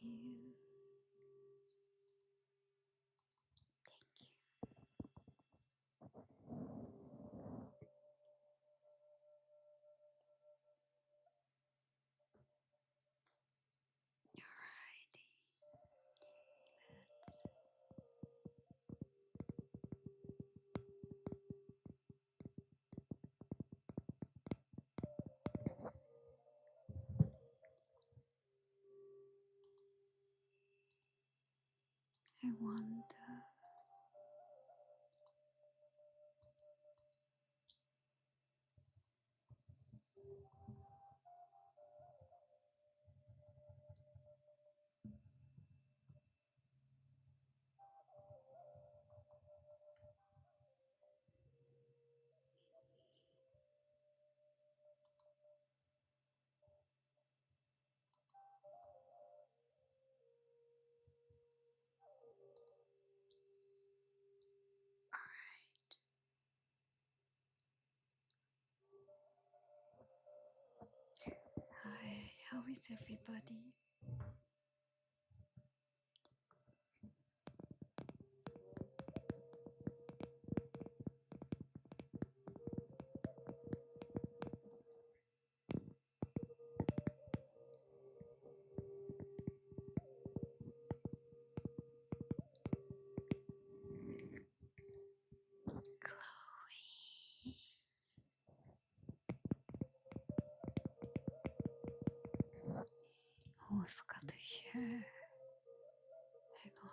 you. Alrighty, let's I wonder hi, how is everybody? Chloe. Oh, I forgot to share. Hang on.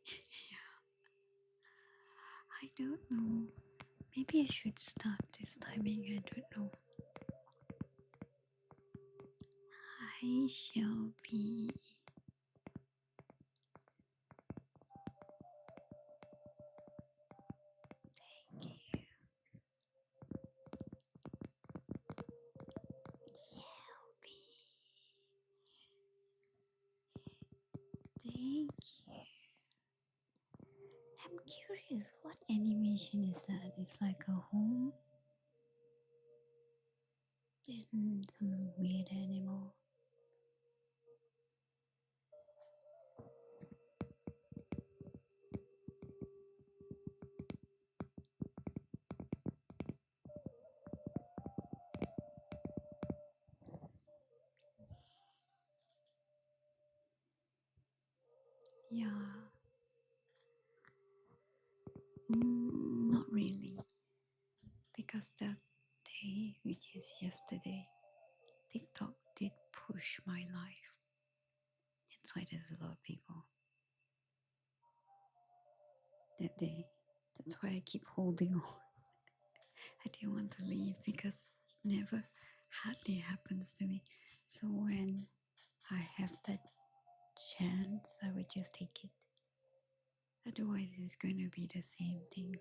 Yeah, I don't know. Maybe I should start this timing. I don't know. I shall be. Thank you. Shall be. Thank you. I'm curious, what animation is that? It's like a home and some weird animal. Yeah. Not really. Because that day, which is yesterday, TikTok did push my life. That's why there's a lot of people that day. That's why I keep holding on. I didn't want to leave because it never hardly happens to me. So when I have that chance, I would just take it. Otherwise, it's going to be the same thing.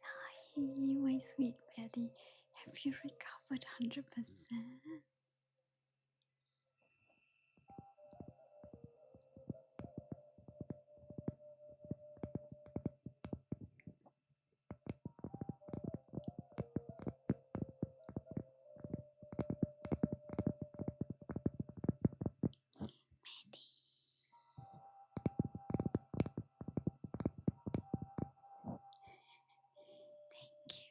Hi, my sweet Betty. Have you recovered 100%? Thank you.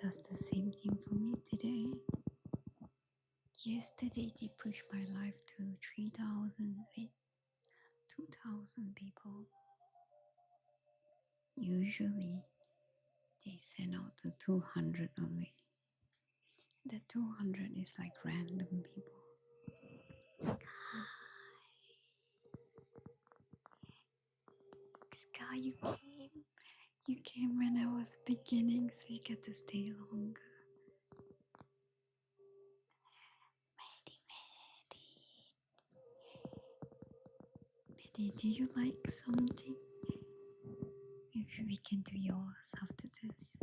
does the same thing for me today. Yesterday they pushed my life to 3,000, 2,000 people. Usually they send out to 200 only. The 200 is like random people. Sky, Sky, you came. You came when I was beginning, so you get to stay longer. Maddie, do you like something? Maybe we can do yours after this.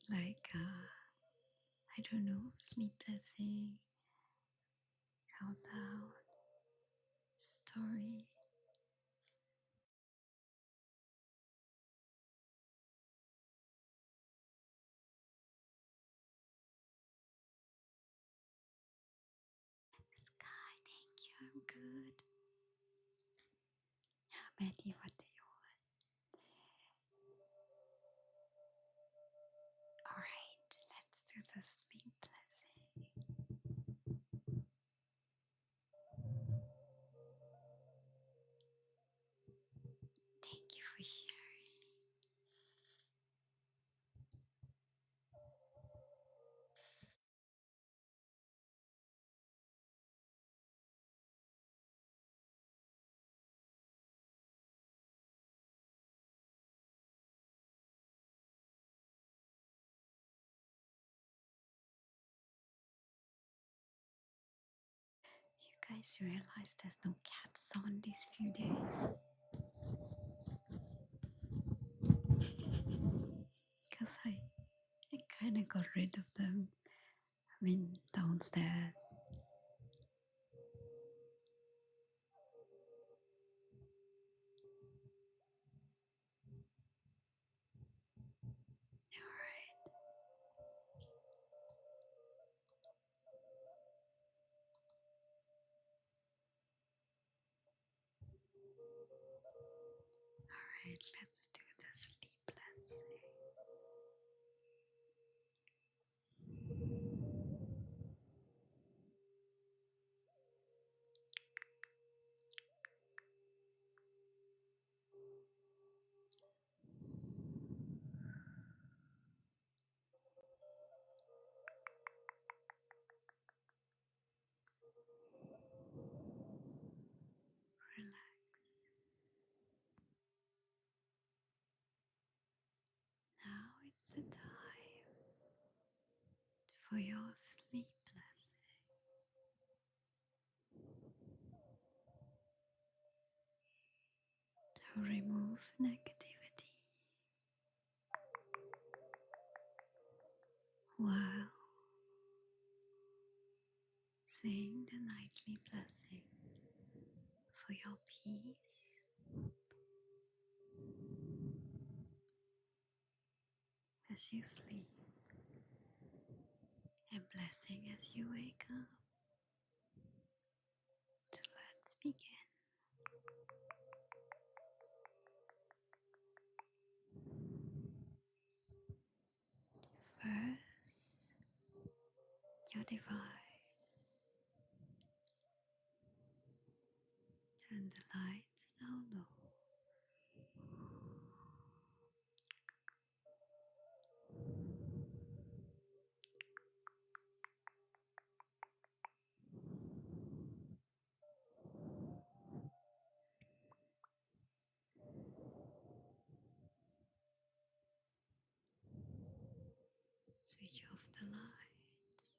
Like, I don't know, sleep blessing, countdown, story. Sky, thank you, I'm good. Maddie, what do you want? Alright, let's do the sleep blessing. Thank you for sharing. You guys realize there's no cats on these few days? Because I kind of got rid of them. I mean, downstairs. Alright, alright, let's do the sleep blessing. Relax. Now it's the time for your sleep blessing. To remove negativity while saying the nightly blessing for your peace as you sleep and blessing as you wake up. So let's begin. First, your device. Turn the lights down low. Switch off the lights.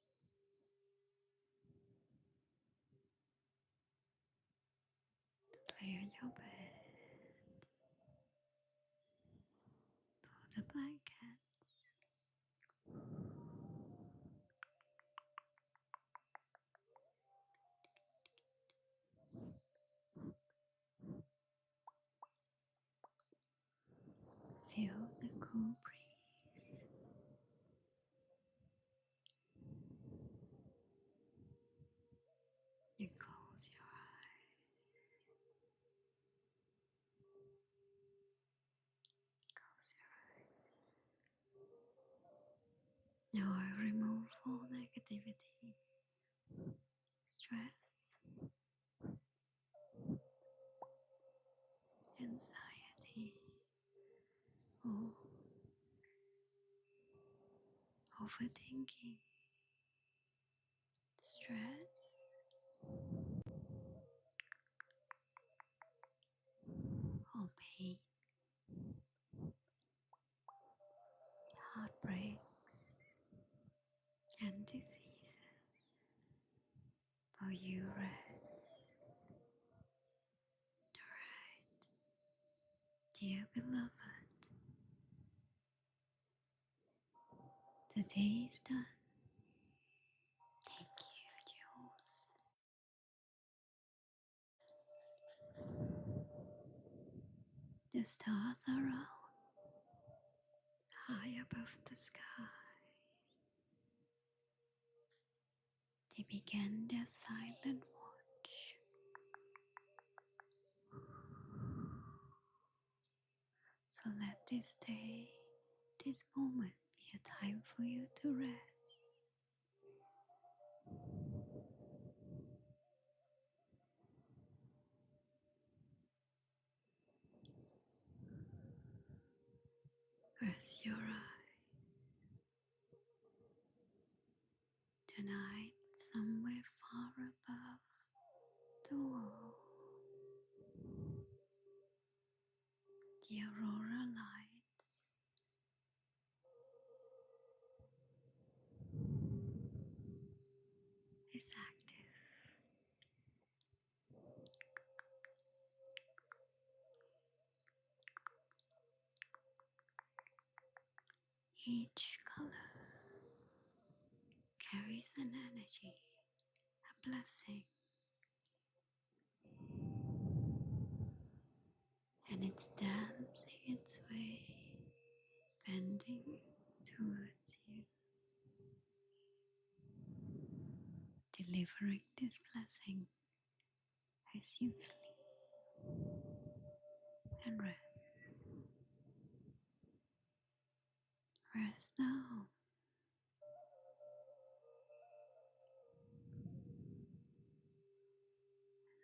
Clear your bed. Pull the blankets. Feel the cool breeze. And close your eyes. Close your eyes. Now I remove all negativity, stress, anxiety, or overthinking, stress, or pain, heartbreaks, and diseases. For you rest. Alright, dear beloved, the day is done. Thank you, Jules. The stars are out, high above the sky. They began their silent watch. So let this day, this moment be a time for you to rest. Rest your eyes. Tonight, somewhere far above the world, the aurora lights is active. Each color carries an energy, a blessing, and it's dancing its way, bending towards you, delivering this blessing as you sleep and rest. Rest now.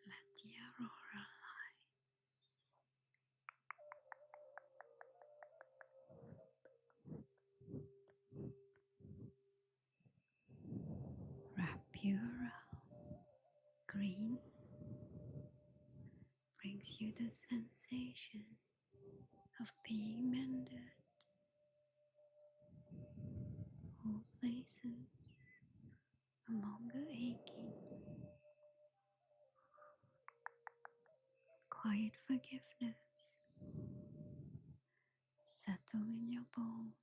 Let the aurora wrap you around. Green brings you the sensation of being mended. All places no longer aching. Quiet forgiveness settle in your bones.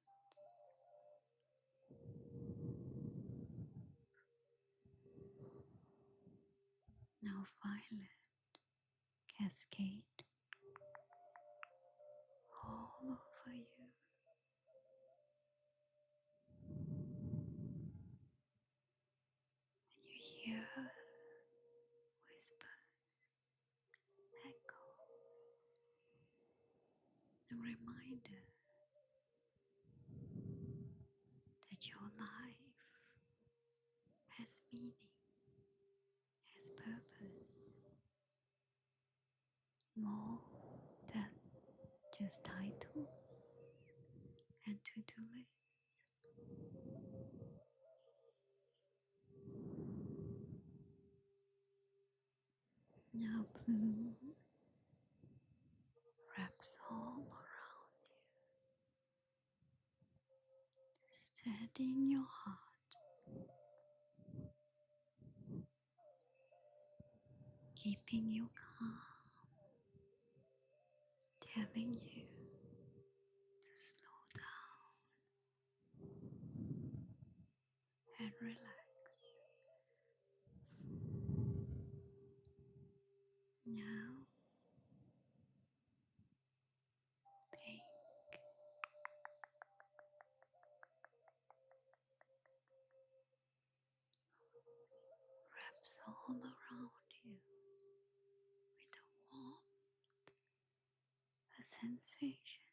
Now violet cascade all over you. And you hear whispers, echoes, a reminder that your life has meaning, has purpose, more than just titles and to-do lists. Now blue wraps all around you, steadying your heart, keeping you calm, telling you to slow down and relax. Now, pink wraps all around you with a warmth, a sensation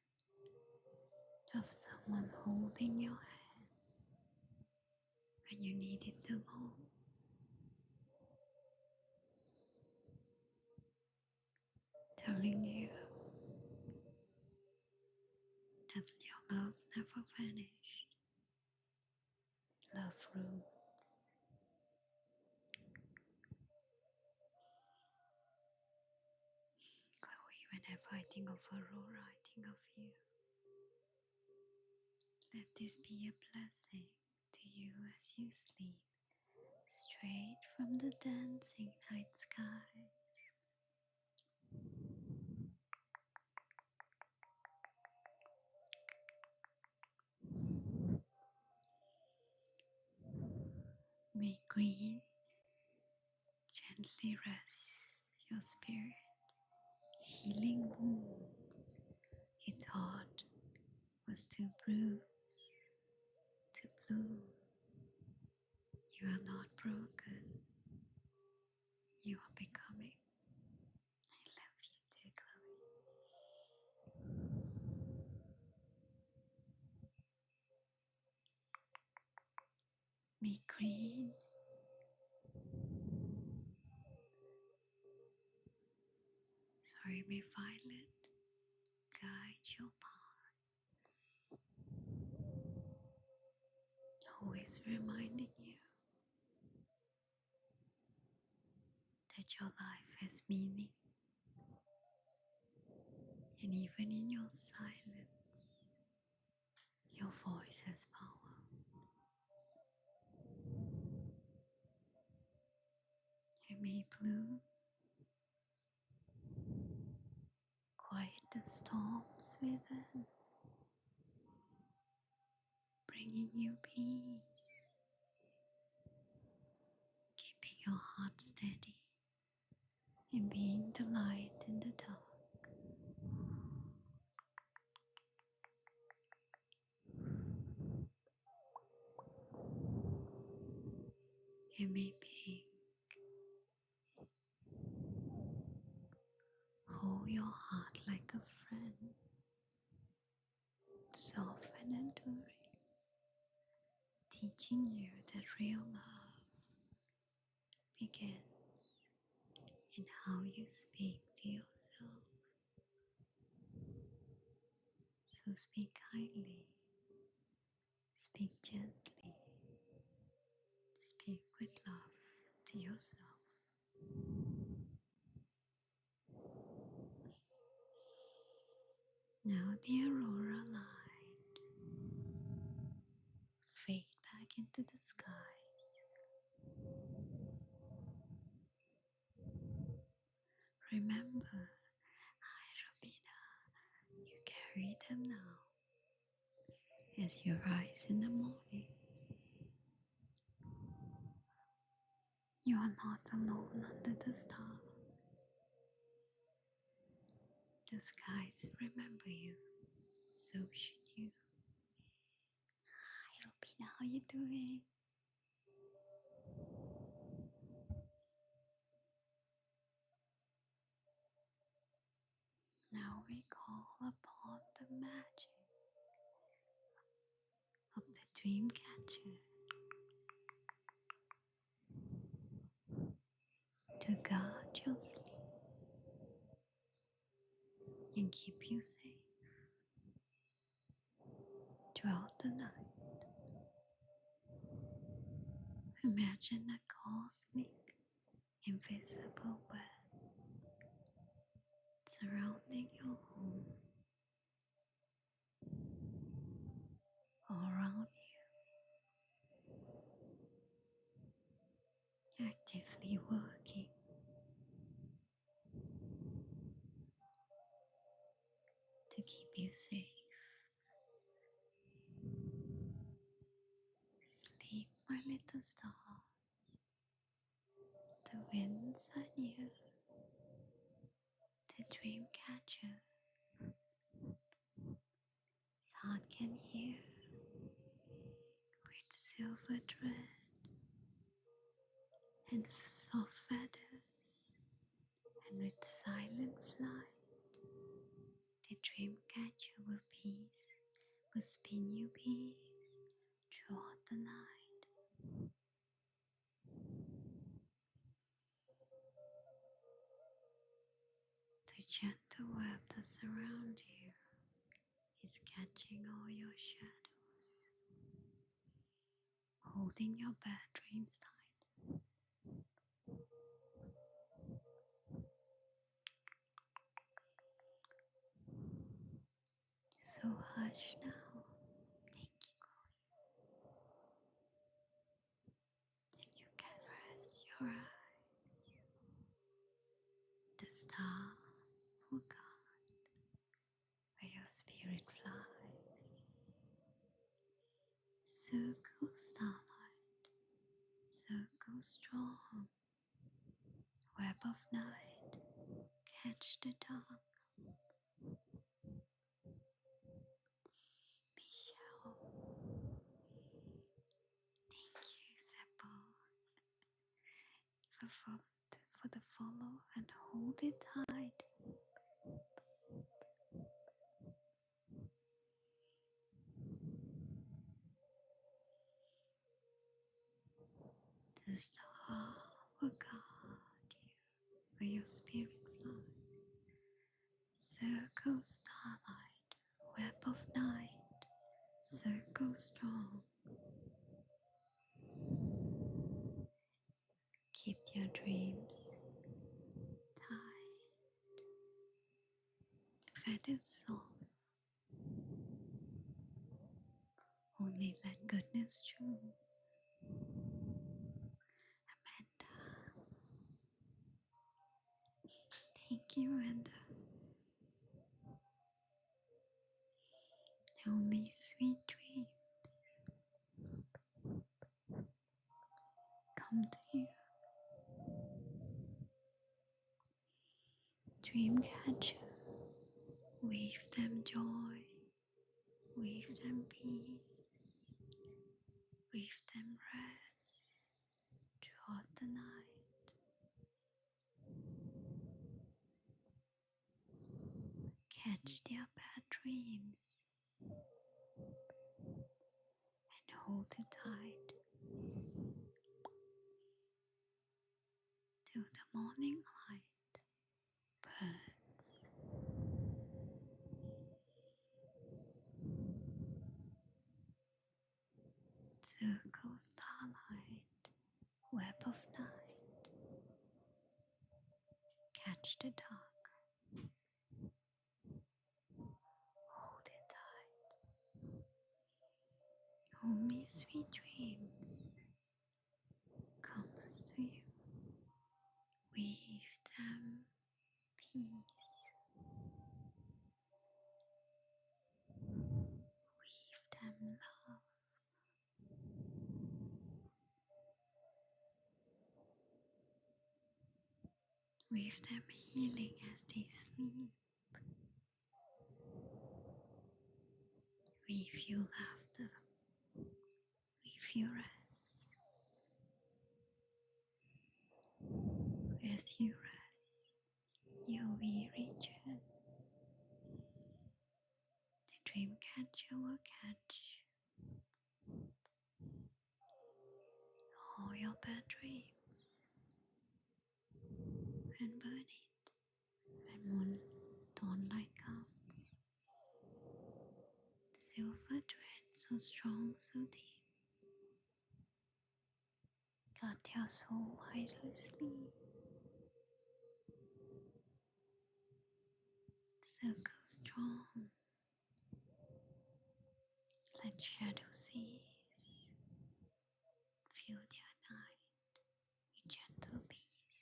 of someone holding your hand when you need it the most, telling you that your love never vanished. Love roots. Chloe, whenever I think of Aurora, I think of you. Let this be a blessing to you as you sleep, straight from the dancing night skies. May green gently rest your spirit, healing wounds you thought was too bruised to bloom. You are not broken, you are becoming. I love you too, Chloe. May green may violet guide your path, always reminding you that your life has meaning, and even in your silence, your voice has power. And may blue quiet the storms within, bringing you peace, keeping your heart steady, and being the light in the dark. And may pink hold your heart like a friend, soft and enduring, teaching you that real love begins in how you speak to yourself. So speak kindly, speak gently, speak with love to yourself. Now the aurora light fade back into the skies. Remember, hi Robina, you carry them now as you rise in the morning. You are not alone under the stars. The skies remember you, so should you. Hi Robina, how you doing? Now we call upon the magic of the dream catcher to guard your sleep and keep you safe throughout the night. Imagine a cosmic, invisible web surrounding your home, all around you, actively working to keep you safe. Sleep, my little star. The winds are near. The dream catcher's heart can hear with silver thread and soft feathers, and with silent flight, the dream catcher will spin you peace throughout the night. The web that surrounds you is catching all your shadows, holding your bad dreams tight. So hush now. Thank you, Chloe. And you can rest your eyes. The star will guide where your spirit flies. Circle starlight, circle strong. Web of night, catch the dark. Michelle. Thank you, Seppo, for the follow and hold it tight. The star will guard you where your spirit flies. Circle starlight, web of night, circle strong. Keep your dreams tight, feathers soft. Only let goodness through. Amanda. Thank you, Amanda. Only sweet dreams come to you. Dreamcatcher, weave them joy, weave them peace, weave them rest throughout the night. Catch their bad dreams and hold it tight till the morning light. Birds, circle starlight, web of night. Catch the dark, hold it tight. Only sweet dreams comes to you. Weave them peace, weave them love, weave them healing as they sleep. Weave you laughter, weave you rest. As you rest, your weary chest, the dream catcher will catch all your bad dreams and burn it when dawnlight comes. Silver thread so strong, so deep, got your soul wide asleep. Circle strong, let shadow cease. Fill your night with gentle peace.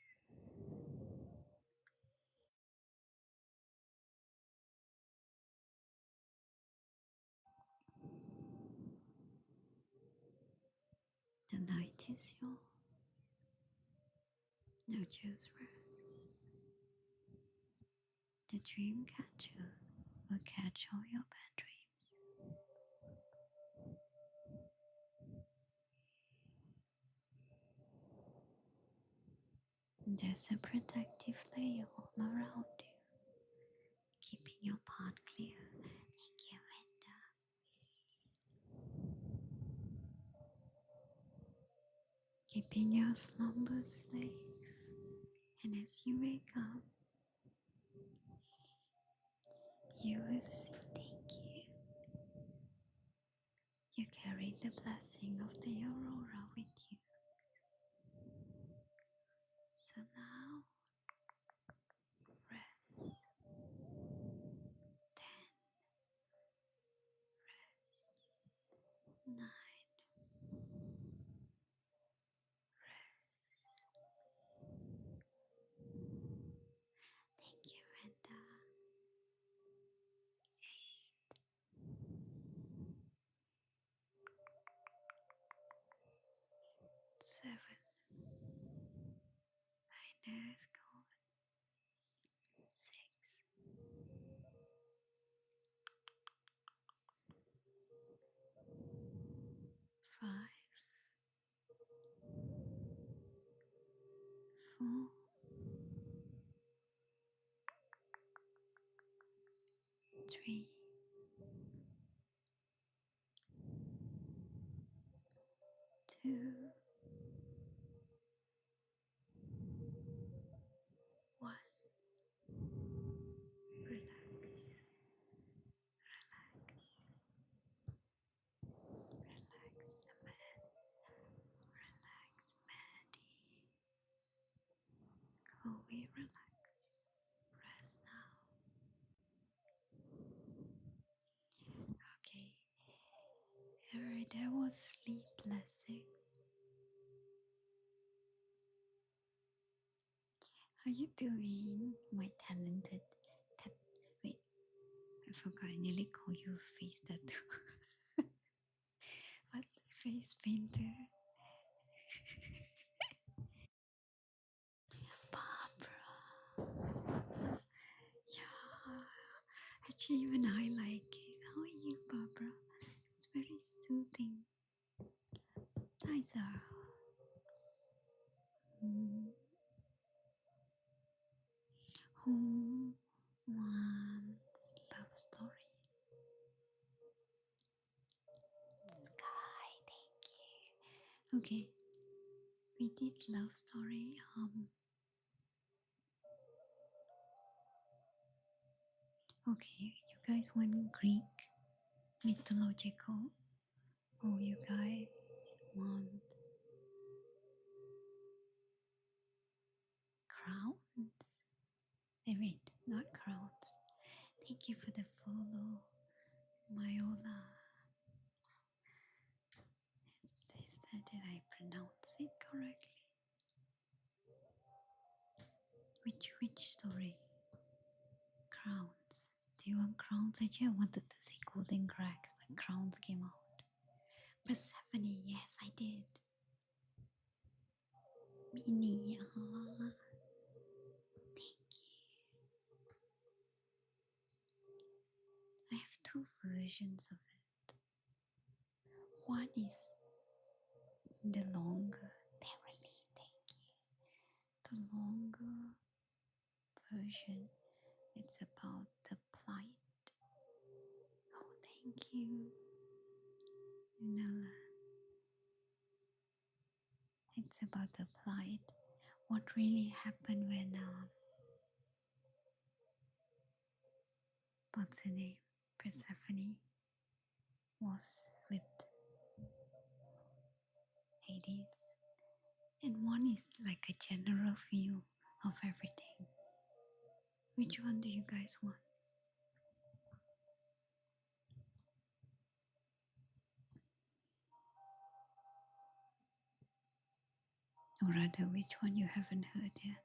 The night is yours. Now just rest. The dream catcher will catch all your bad dreams. There's a protective layer all around you, keeping your path clear. Thank you, Amanda. Keeping your slumber safe. And as you wake up, You will see. Thank you. You carry the blessing of the aurora with you. So now rest. 10, rest. 9, rest. Thank you, Renda. 7, minus gone. 6, 5, 4, 3, 2, 1. Relax, relax, relax, relax, Maddie. Chloe, relax. Rest now. Okay. Alright, that was sleep blessing. How you doing, my talented wait, I forgot. I nearly called you face tattoo. What's face painter? Barbara. Yeah. Actually, even I like it. How are you, Barbara? It's very soothing. Liza. Hmm. Who wants love story? Sky, thank you. Okay, we did love story. Okay, you guys want Greek mythological, or you guys want crowns? Wait, not crowns. Thank you for the follow, Myola. Did I pronounce it correctly? Which story? Crowns. Do you want crowns? Actually, I wanted to see Golden Cracks, but crowns came out. Persephone, yes, I did. Minnie, thank you. I have two versions of it. One is the longer, Terrally, thank you. The longer version, it's about the plight. Oh, thank you, Nala. It's about the plight. What really happened when, what's her name? Persephone was with Hades. And one is like a general view of everything. Which one do you guys want? Or rather, which one you haven't heard yet?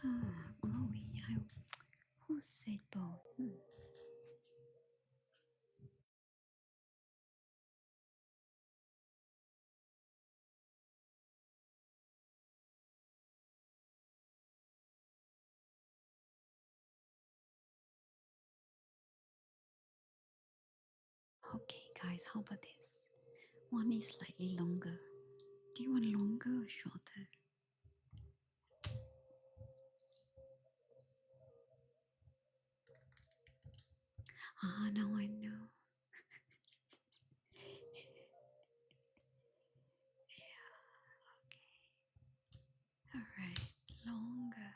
Chloe, who said both? Okay, guys, how about this? One is slightly longer. Do you want longer or shorter? Ah, now I know. Yeah, okay. Alright, longer.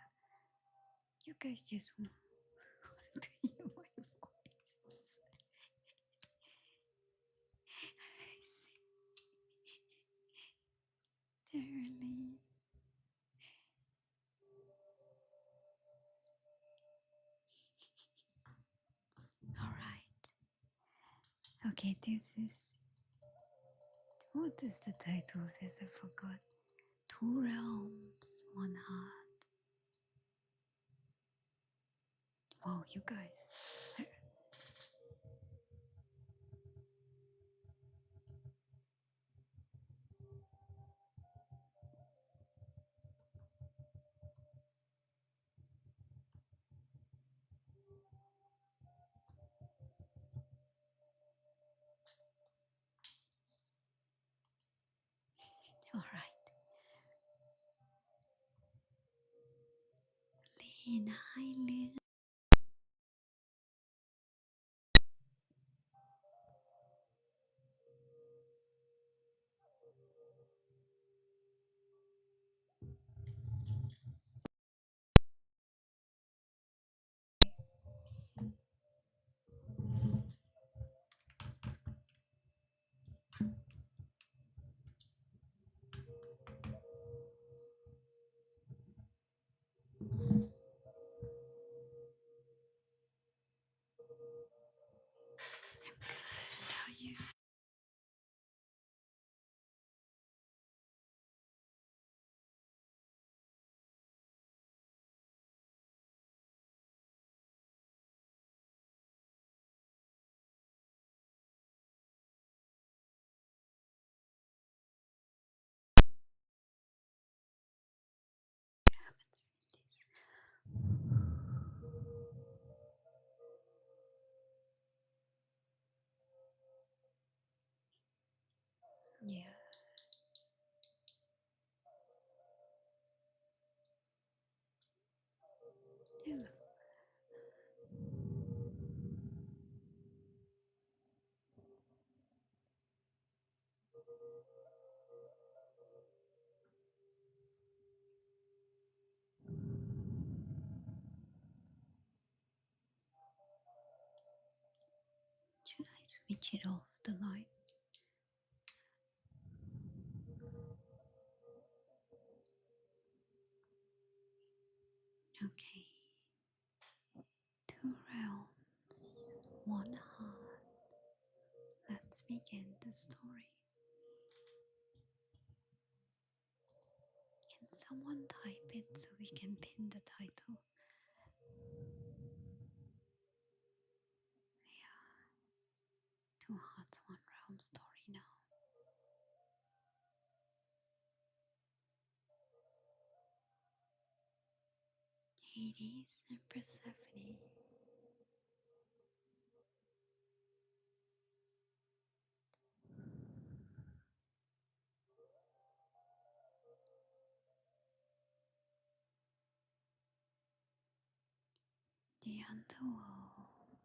You guys just want to hear my voice. Darling. Alright. Okay, this is. What is the title of this? I forgot. Two realms, one heart. Wow, you guys. Alright. Lin, hi Lin. I'm good. How are you? I haven't seen this. Yeah. Hello. Should I switch it off the lights? Okay. Two realms, one heart. Let's begin the story. Can someone type it so we can pin the title? Yeah. Two hearts, one realm story now. Hades and Persephone. The underworld,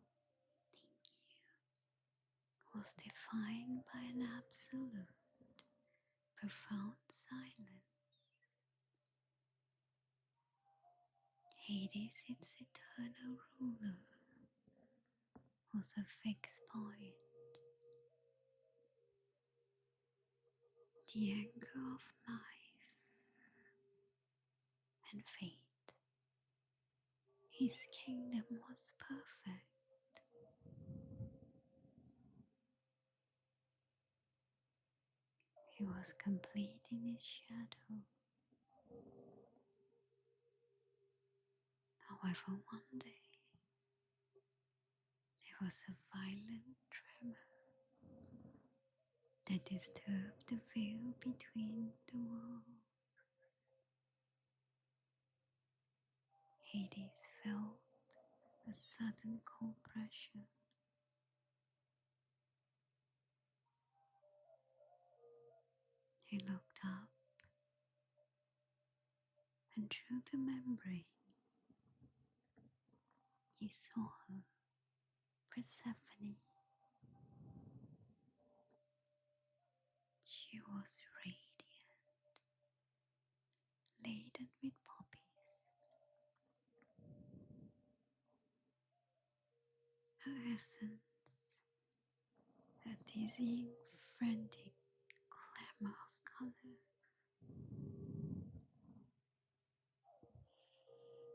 thank you, was defined by an absolute, profound silence. Hades, its eternal ruler, was a fixed point, the anchor of life and fate. His kingdom was perfect. He was complete in his shadow. However, one day there was a violent tremor that disturbed the veil between the worlds. Hades felt a sudden cold pressure. He looked up, and through the membrane he saw her, Persephone. She was radiant, laden with poppies. Her essence, a dizzying, frantic glamour of color,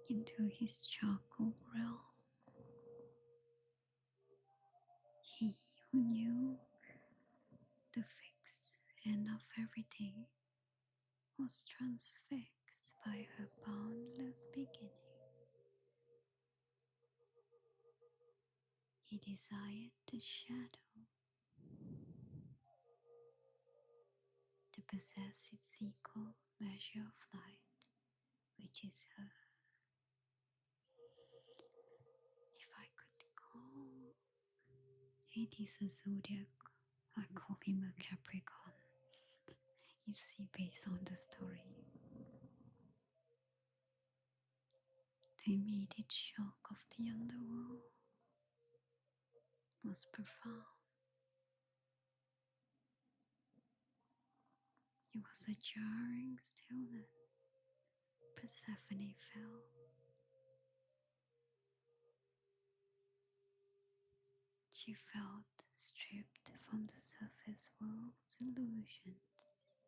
into his charcoal realm. He who knew the fixed end of everything was transfixed by her boundless beginning. He desired the shadow to possess its equal measure of light, which is her. If I could call Hades a zodiac, I call him a Capricorn. You see, based on the story, the immediate shock of the underworld was profound. It was a jarring stillness. Persephone fell. She felt stripped from the surface world's illusions,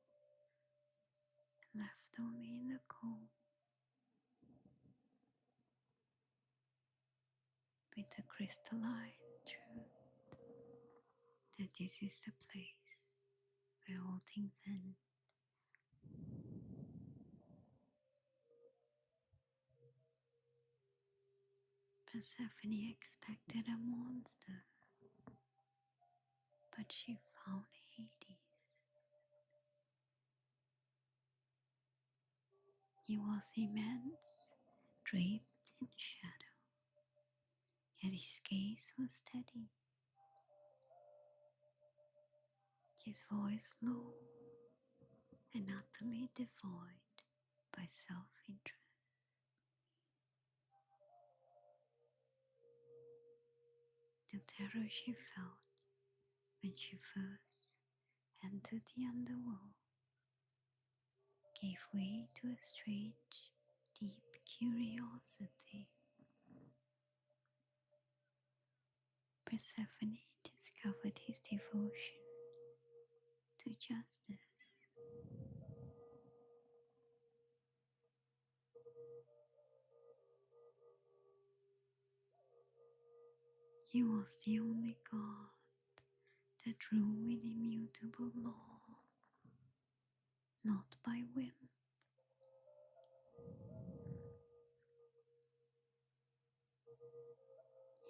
left only in the cold, with the crystalline truth that this is the place where all things end. Persephone expected a monster, but she found Hades. He was immense, draped in shadow, yet his gaze was steady, his voice low and utterly devoid by self-interest. The terror she felt when she first entered the underworld gave way to a strange, deep curiosity. Persephone discovered his devotion to justice. He was the only God that ruled with immutable law, not by whim.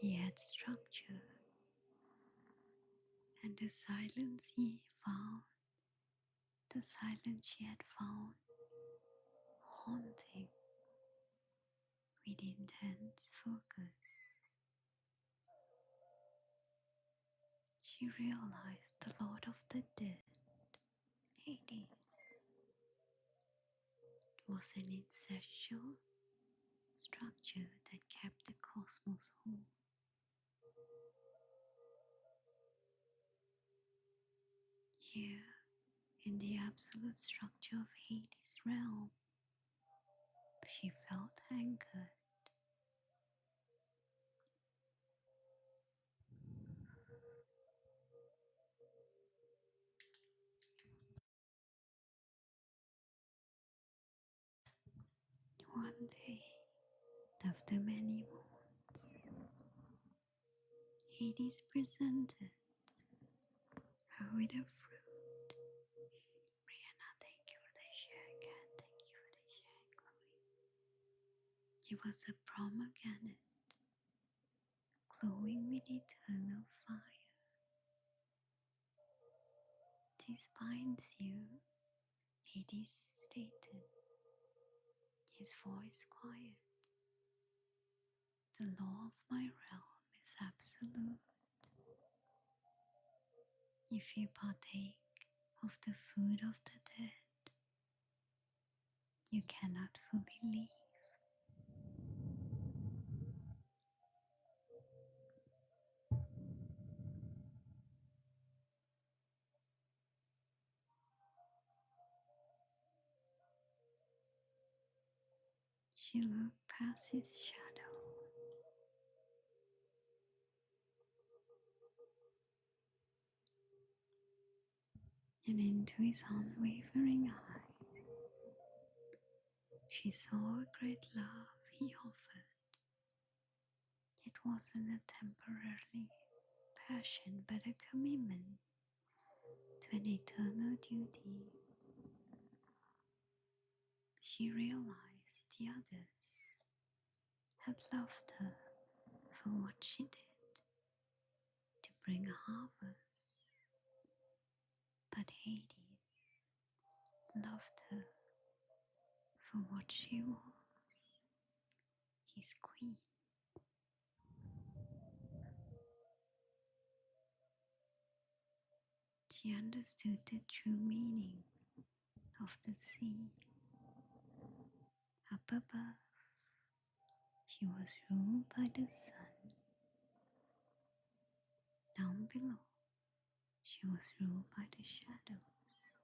He had structure, and the silence she had found, haunting with intense focus. She realized the Lord of the Dead, Hades, was an essential structure that kept the cosmos whole. Here, in the absolute structure of Hades' realm, she felt anchored. One day, after many moons, Hades presented her with a fruit. Brianna, thank you for the share, Kat. Thank you for the share, Chloe. It was a pomegranate, glowing with eternal fire. This binds you, Hades stated, his voice quiet. The law of my realm is absolute. If you partake of the food of the dead, you cannot fully leave. She looked past his shadow and into his unwavering eyes. She saw a great love he offered. It wasn't a temporary passion, but a commitment to an eternal duty. She realized the others had loved her for what she did to bring a harvest, but Hades loved her for what she was, his queen. She understood the true meaning of the sea. Up above, she was ruled by the sun. Down below, she was ruled by the shadows.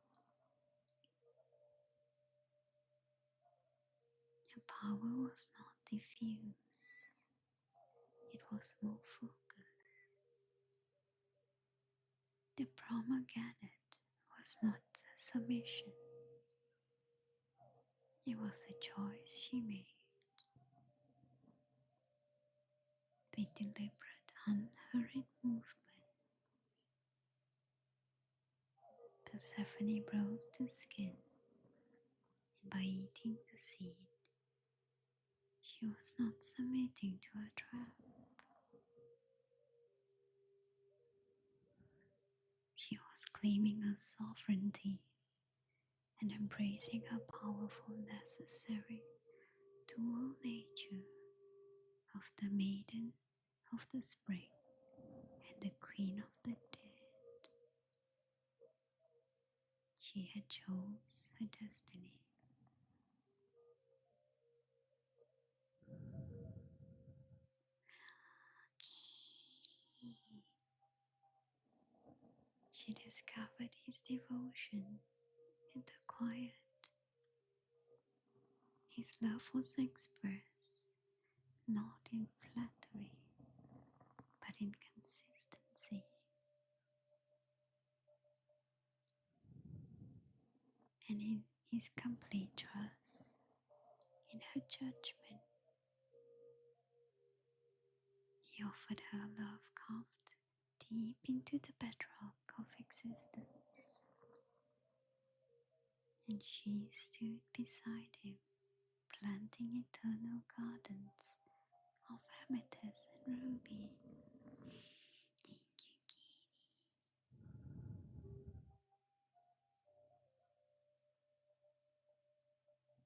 Her power was not diffuse, it was more focused. The pomegranate was not a submission, it was a choice she made with deliberate, unhurried movement. Persephone broke the skin, and by eating the seed, she was not submitting to a trap. She was claiming her sovereignty and embracing her powerful necessary to all nature of the maiden of the spring and the queen of the dead. She had chose her destiny. She discovered his devotion in the quiet. His love was expressed not in flattery, but in consistency, and in his complete trust in her judgment. He offered her love carved deep into the bedrock of existence, and she stood beside him, planting eternal gardens of amethyst and ruby. Thank you, Katie.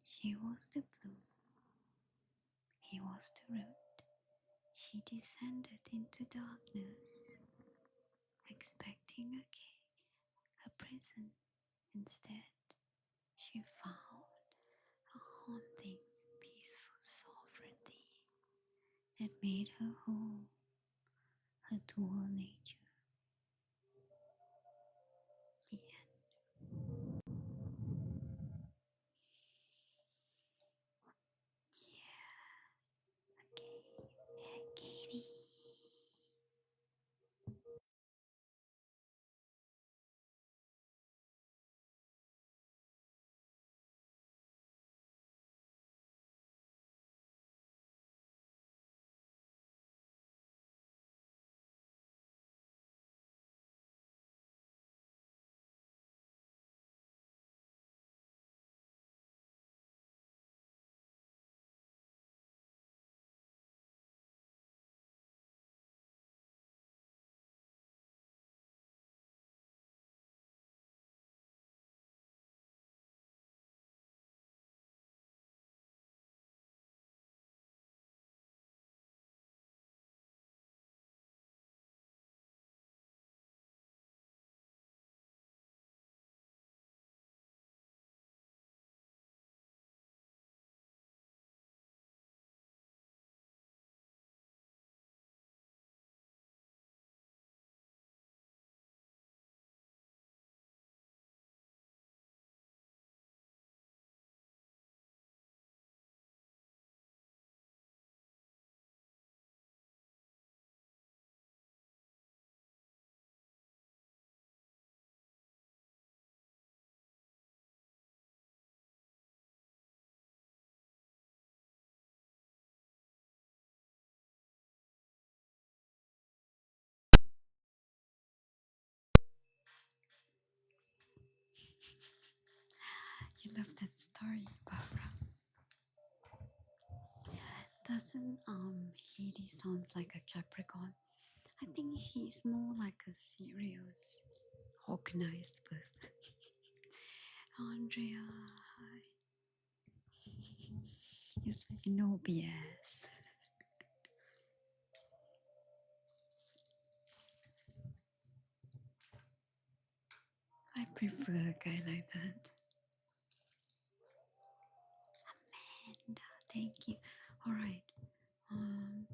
She was the bloom, he was the root. She descended into darkness, expecting a prison. Instead, she found a haunting, peaceful sovereignty that made her whole, her dual nature. The end. Yeah, okay. Hey, Katie. story, Barbara. Doesn't Hades sounds like a Capricorn? I think he's more like a serious, organized person. Andrea, hi. He's like no BS. I prefer a guy like that. Amanda, thank you. All right. Um,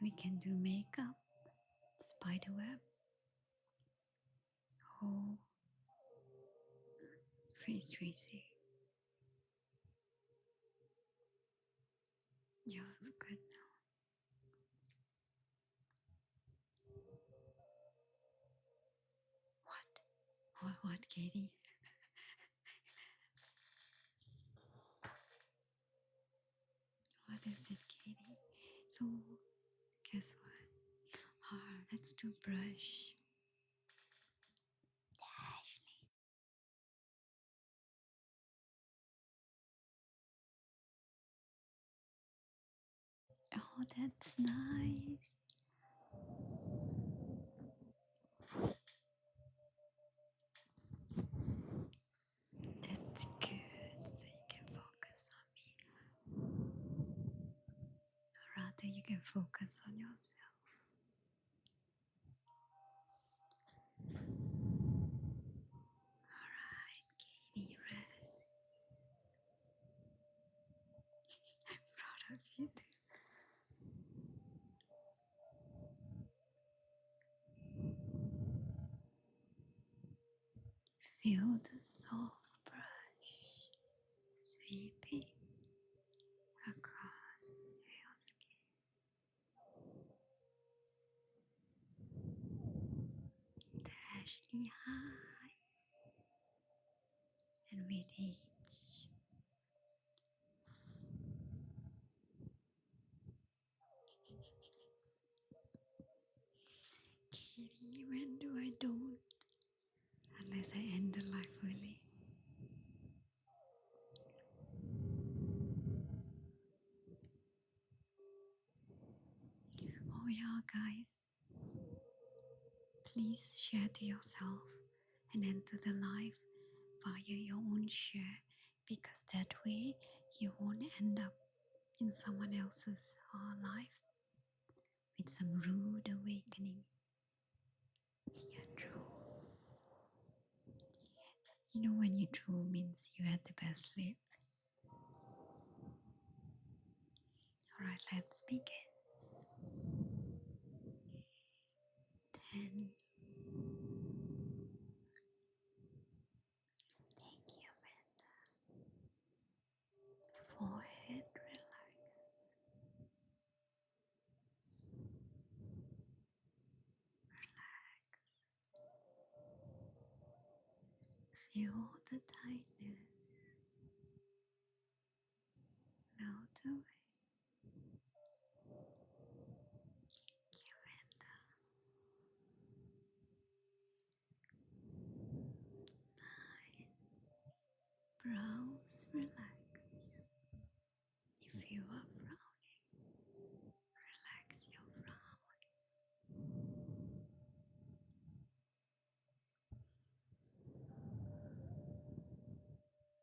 we can do makeup, spiderweb, or face tracing. Yours good now. What? What, Katie? What is it, Katie? So, guess what? Let's do brush. Ashley. Oh, that's nice. That's good. So you can focus on me. Or rather, you can focus on yourself. Alright, Katie, red. I'm proud of you too. Feel the soft brush sweeping across your skin. Dashly high, and with each Kitty, when do I don't? Unless I end the life early. Oh yeah, guys. Please share to yourself and enter the life via your own share, because that way you won't end up in someone else's life with some rude awakening. Yeah, true. You know, when you true means you had the best sleep. Alright, let's begin. 10. Thank you, Amanda. Forehead, relax. Relax. Feel the tightness melt away. Thank you, Amanda. 9. Brows, relax. If you are frowning, relax your frown. 8.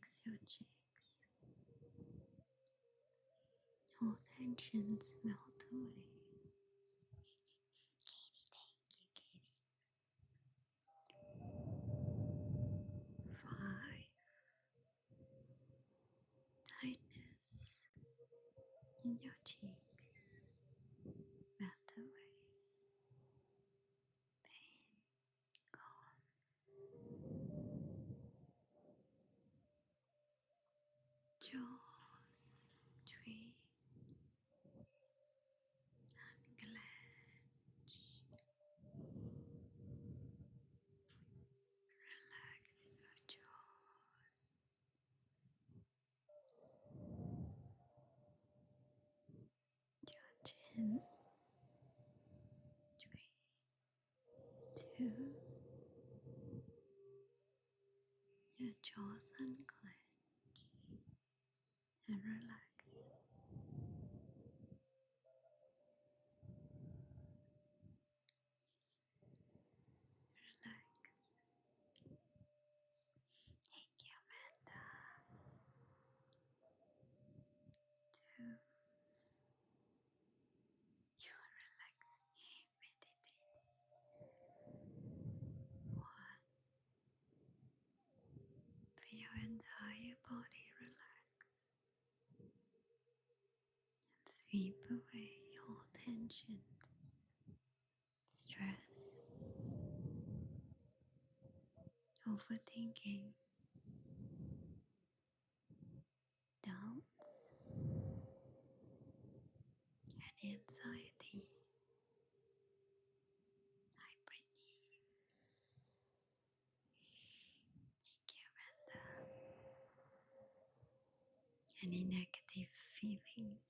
Relax your cheeks. All tensions melt away. Katie, thank you, Katie. 5. Tightness in your cheeks. Melt away. Pain gone. Jaws. 3. Unclench. Relax your jaws. Your chin. 3, 2. Your jaws unclench and relax. Relax. Thank you, Amanda. 2. You are relaxing. Meditate. 1. Feel your entire body relax and sweep away all tensions, stress, overthinking, doubts, and anxiety. I breathe. Thank you, Amanda. Any negative feelings,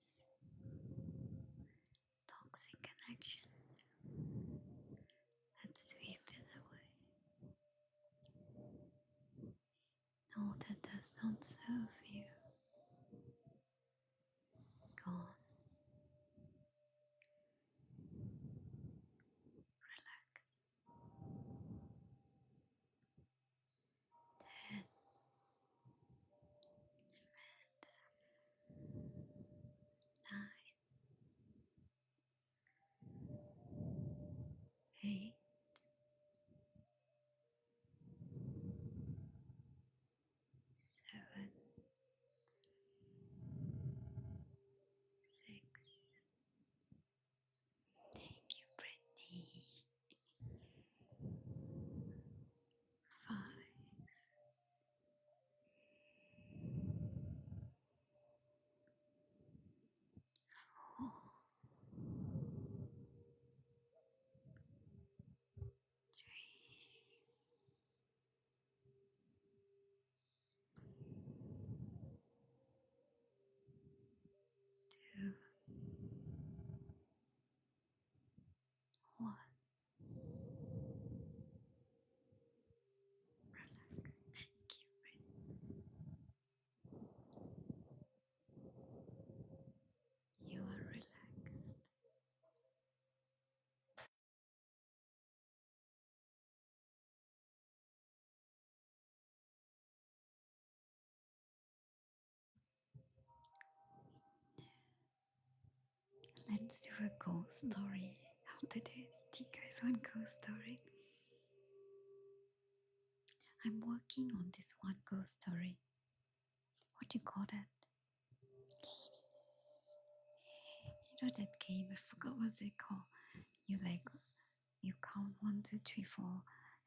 toxic connection, let's sweep it away. All that does not serve you, gone. Relax. 10, 9, 8, 7, 6. Thank you, Brittany. 5, 4, 3, 2, 1. Relax. Thank you, Brittany. You are relaxed. Let's do a ghost story after this. Do you guys want ghost story? I'm working on this one ghost story. What do you call that? You know that game? I forgot what's it called. You count 1, 2, 3, 4,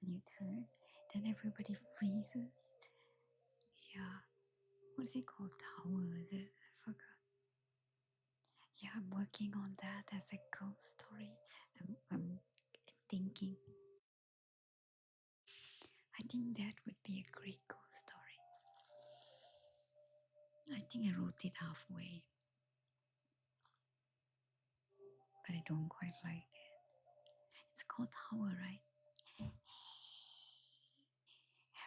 and you turn. Then everybody freezes. Yeah. What is it called? Tower, is it? I forgot. Yeah, I'm working on that as a ghost story. I'm thinking. I think that would be a great ghost story. I think I wrote it halfway, but I don't quite like it. It's called Tower, right?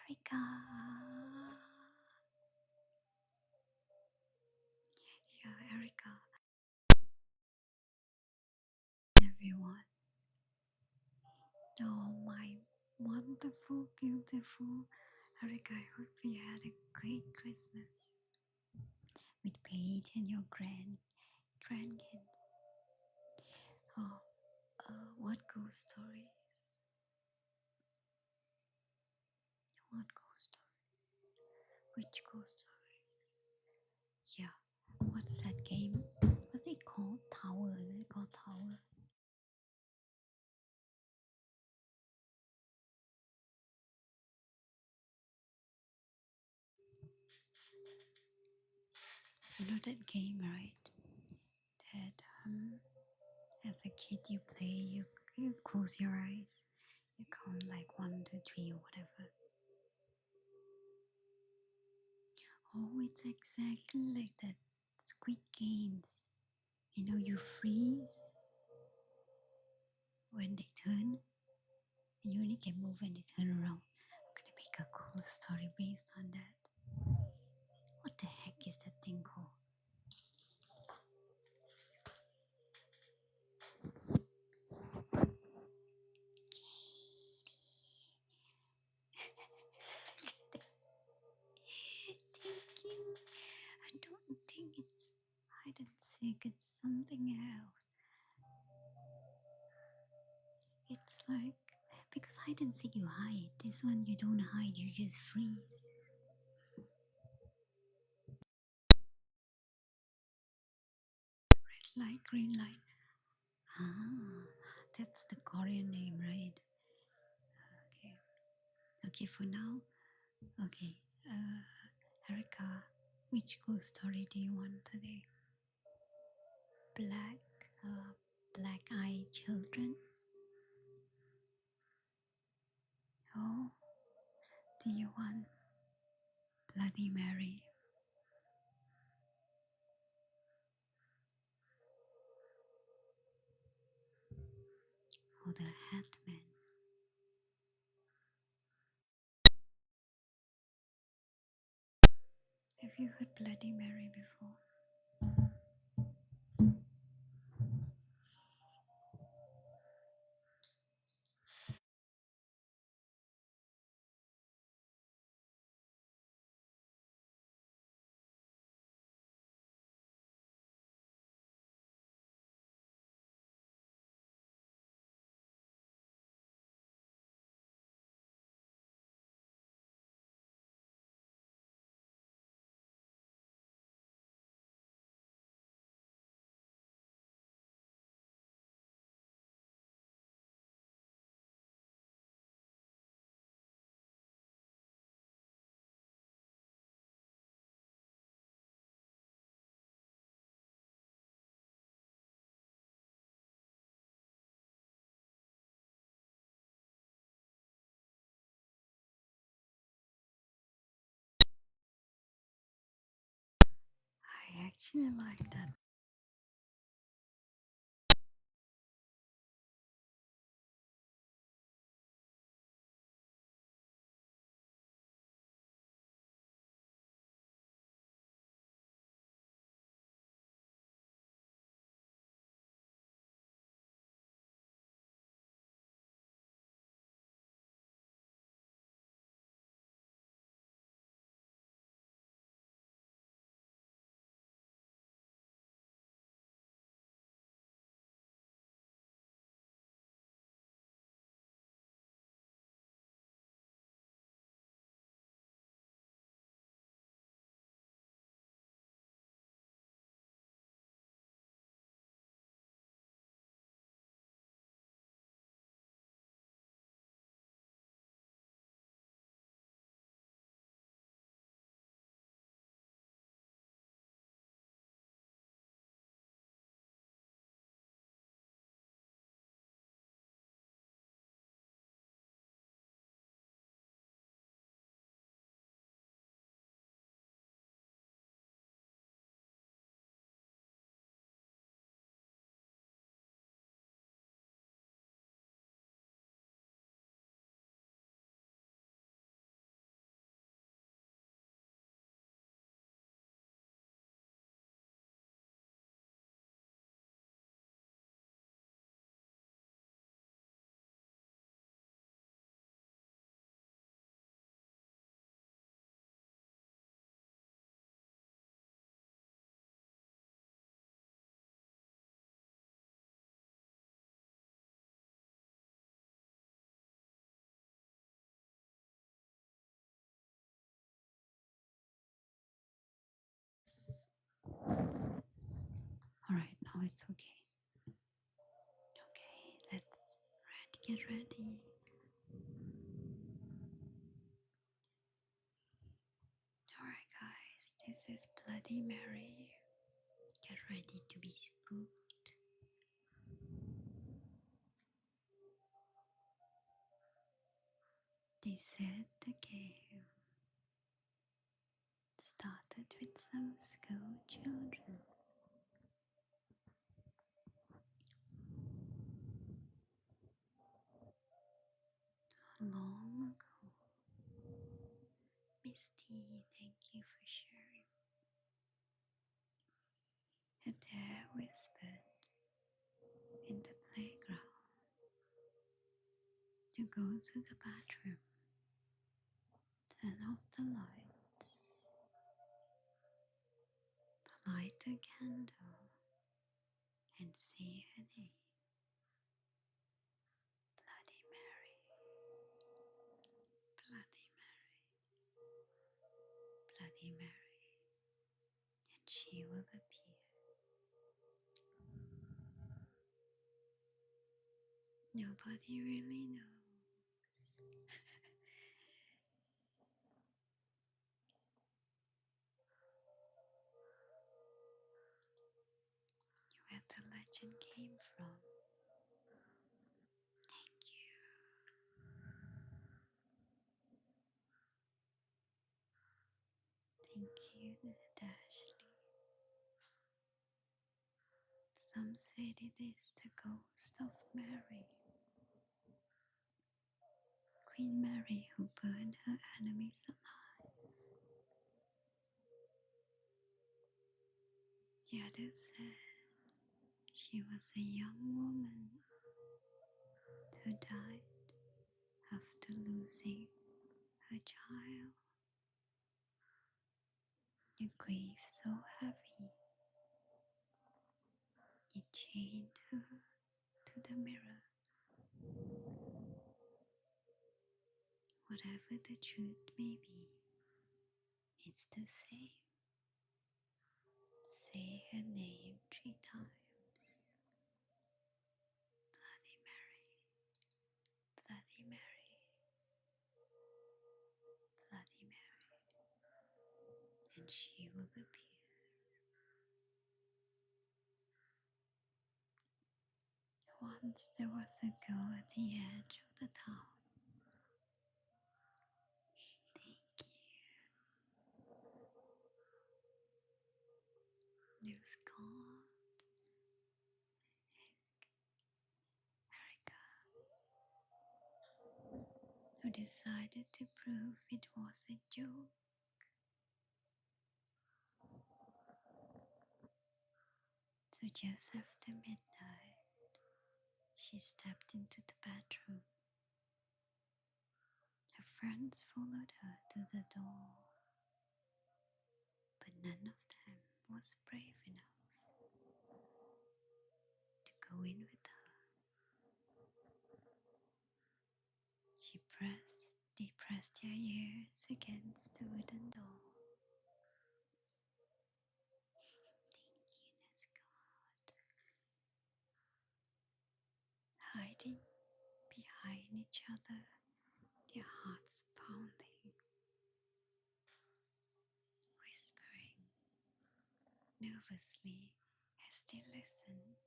Erica. Yeah, Erica. Everyone. Oh, my wonderful, beautiful Eric, I hope you had a great Christmas with Paige and your grandkid. Oh, what ghost stories? What ghost story? Which ghost stories? Yeah. What's that game? What's it called? Tower. Is it called Tower? You know that game, right? That as a kid you play, you close your eyes, you count like 1, 2, 3 or whatever. Oh, it's exactly like that Squid Games. You know, you freeze when they turn, and you only can move when they turn around. I'm gonna make a cool story based on that. What the heck is that thing called? Thank you. I don't think it's hide and seek, it's something else. It's like, because hide and seek you hide. This one you don't hide, you just freeze. Red light, green light. Ah, that's the Korean name, right? Okay. Okay, for now. Okay. Erica, which ghost story do you want today? Black, uh, black-eyed children. Oh, do you want Bloody Mary? Or the Hatman? Have you heard Bloody Mary before? I actually like that. Now it's okay. Okay, let's get ready. Alright, guys, this is Bloody Mary. Get ready to be spooked. They said the game started with some school children long ago. Misty, thank you for sharing. A dare whispered in the playground to go to the bathroom, turn off the lights, light a candle, and say her name, Bloody Mary, Bloody Mary, Bloody Mary, and she will appear. Nobody really knows. Where the legend came from. Thank you. Thank you, Ashley. Some said it is the ghost of Mary, Queen Mary who burned her enemies alive. The others said she was a young woman who died after losing her child. A grief so heavy it chained her to the mirror. Whatever the truth may be, it's the same. Say her name 3 times. Bloody Mary, Bloody Mary, Bloody Mary, and she will appear. Once there was a girl at the edge of the town. Thank you, Scott, Erica, who decided to prove it was a joke. So just after midnight, she stepped into the bedroom. Her friends followed her to the door, but none of them was brave enough to go in with her. They pressed their ears against the wooden door. Thank you, God. Hiding behind each other, their hearts pounding, whispering nervously as they listened.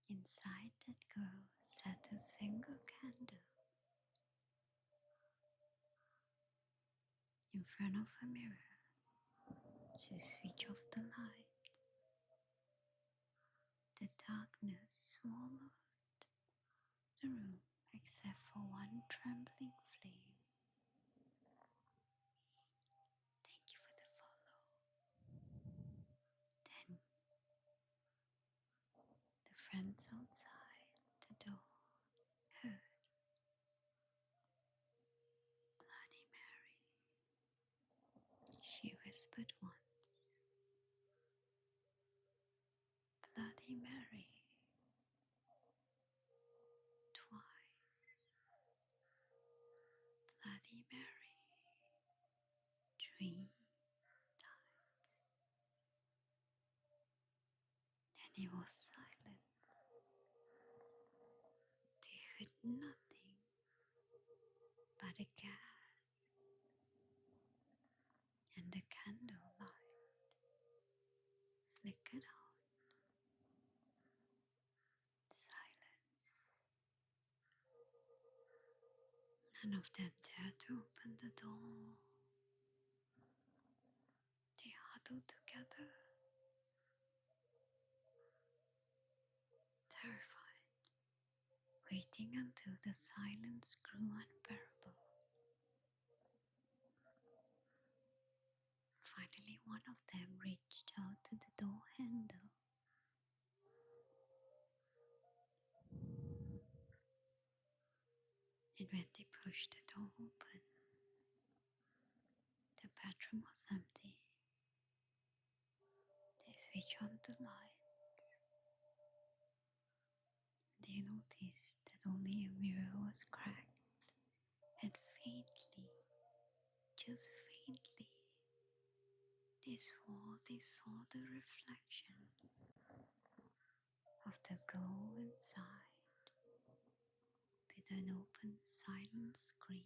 Inside that girl sat a single candle in front of a mirror to switch off the lights. The darkness swallowed the room except for one trembling flame. Thank you for the follow. Then the friends outside the door heard Bloody Mary. She whispered once, Bloody Mary, twice, Bloody Mary, It was silent. They heard nothing but a cat and the candlelight flickered out. Silence. None of them dared to open the door. They huddled together, terrified, waiting until the silence grew unbearable. Finally, one of them reached out to the door handle, and when they pushed the door open, the bedroom was empty. They switched on the lights. They noticed that only a mirror was cracked, and faintly, just faintly, they saw the reflection of the girl inside with an open, silent scream.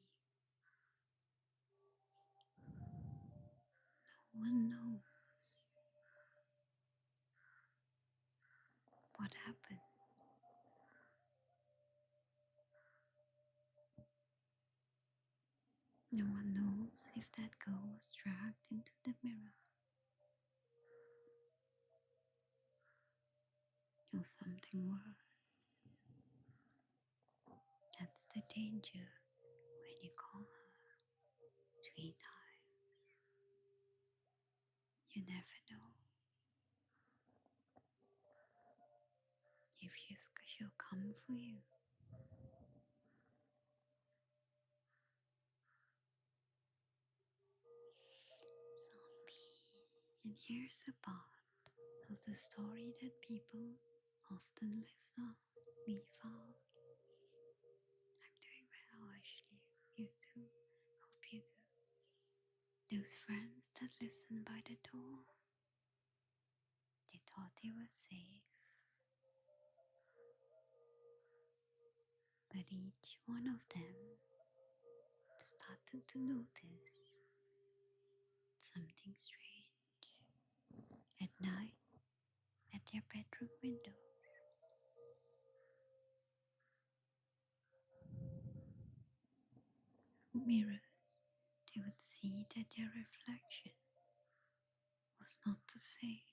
No one knows what happened. No one knows if that girl was dragged into the mirror or something worse. That's the danger when you call her 3 times. You never know if she'll come for you. Zombie. And here's a part of the story that people often leave out. I'm doing well, actually. You too. Hope you do. Those friends that listened by the door, they thought they were safe, but each one of them started to notice something strange. At night, at their bedroom windows, mirrors, they would see that their reflection was not the same.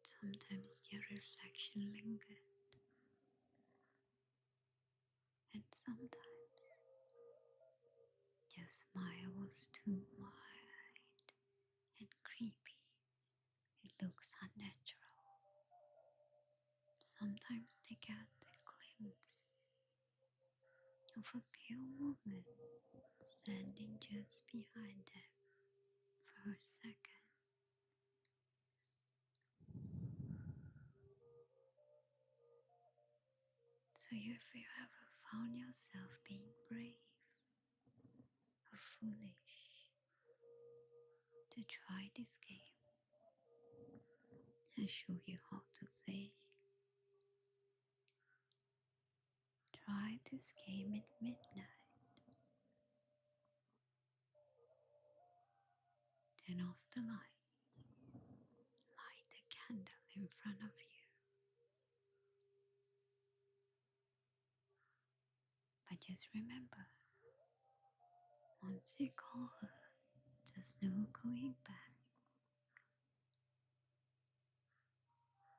Sometimes their reflection lingered, and sometimes their smile was too wide and creepy. It looks unnatural. Sometimes they get a glimpse of a pale woman standing just behind them for a second. So if you ever found yourself being brave or foolish to try this game, I'll show you how to play. Try this game at midnight. Turn off the light. Light a candle in front of you. But just remember, once you call her, there's no going back.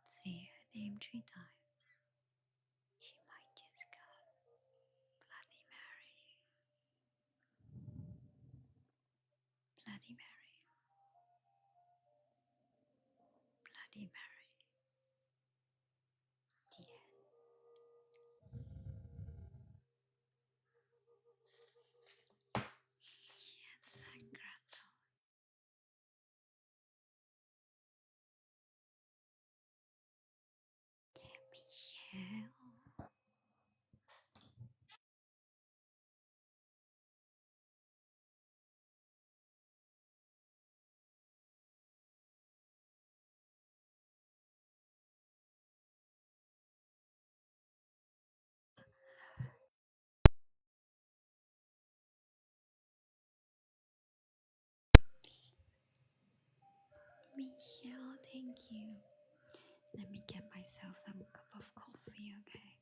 Say her name 3 times. She might just come. Bloody Mary. Bloody Mary. Bloody Mary. The end. Yes, Sangrato. Michelle. Thank you. Let me get myself some cup of coffee, okay?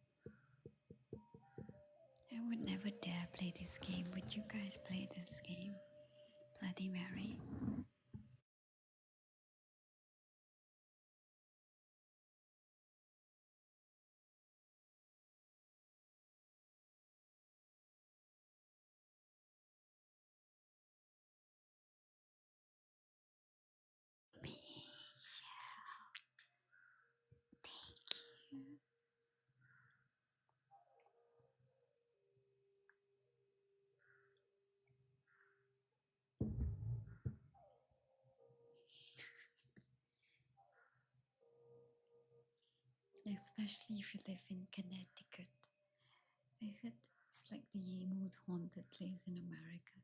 I would never dare play this game. Would you guys play this game? Bloody Mary. Especially if you live in Connecticut. I heard it's like the most haunted place in America.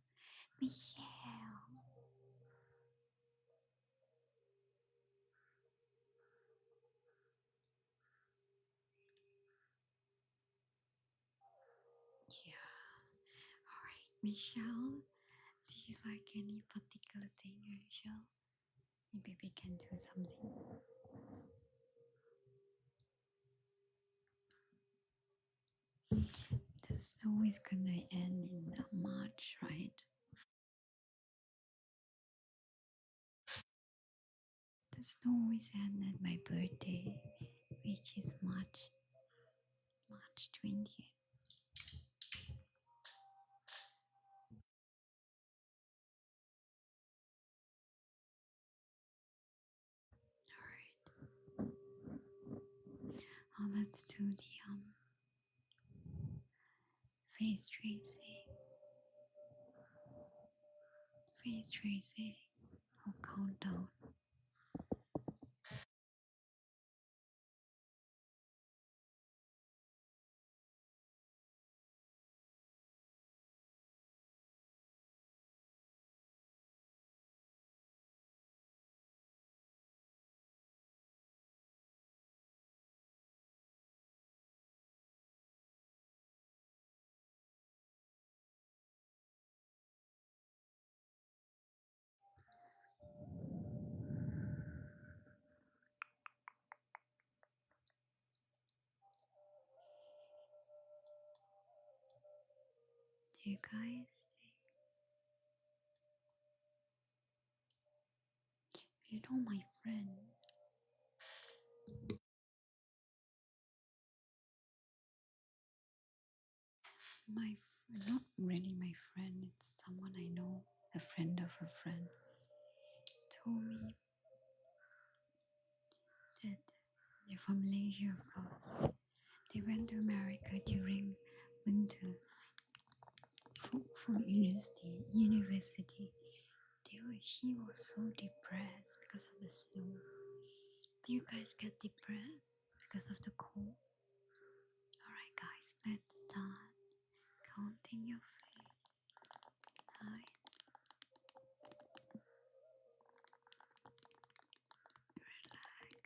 Michelle. Yeah. Alright, Michelle. Do you like any particular thing, Michelle? Maybe we can do something. The snow is gonna end in March, right? The snow is end at my birthday, which is March 20th. Alright. Oh, let's do the face tracing. Face tracing. I'll count down. Do you guys think? You know my friend. Not really my friend, it's someone I know, a friend of a friend, told me that they're from Malaysia, of course. They went to America during winter for university. He was so depressed because of the snow. Do you guys get depressed because of the cold? Alright guys, let's start counting your feet. 9, relax.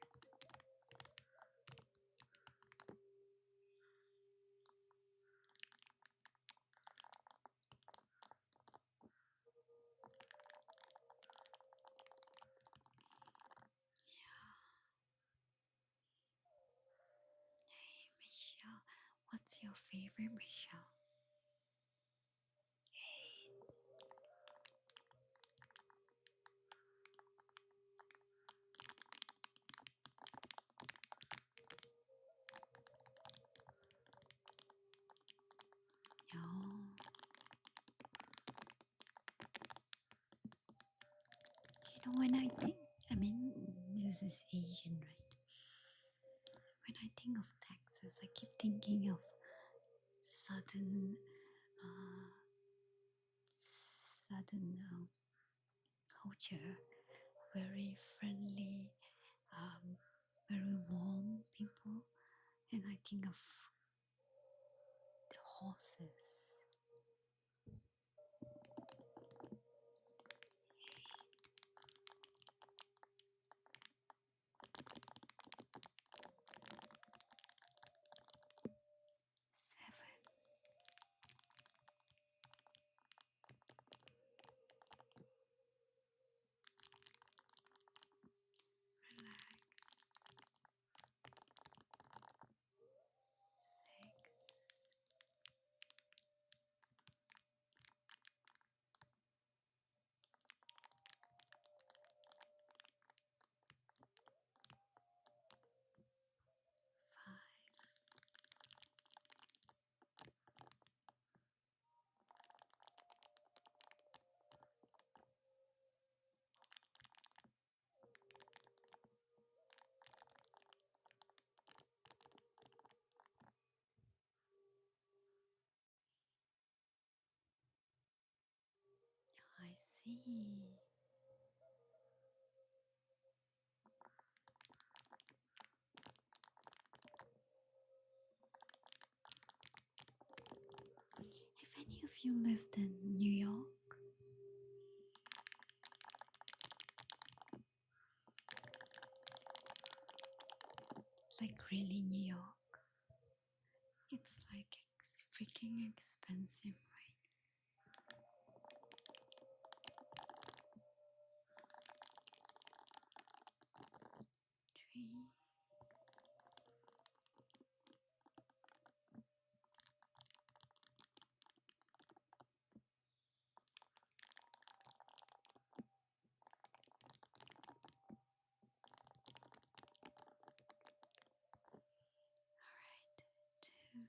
Hey Michelle, what's your favorite, Michelle? Oh, you know when I think, I mean, this is Asian, right? When I think of Texas, I keep thinking of southern, uh, southern culture, very friendly, um, very warm people, and I think of the horses. Seven, see. If any of you lived in New York, like really New York, it's like it's freaking expensive, right? Tree. Alright, two.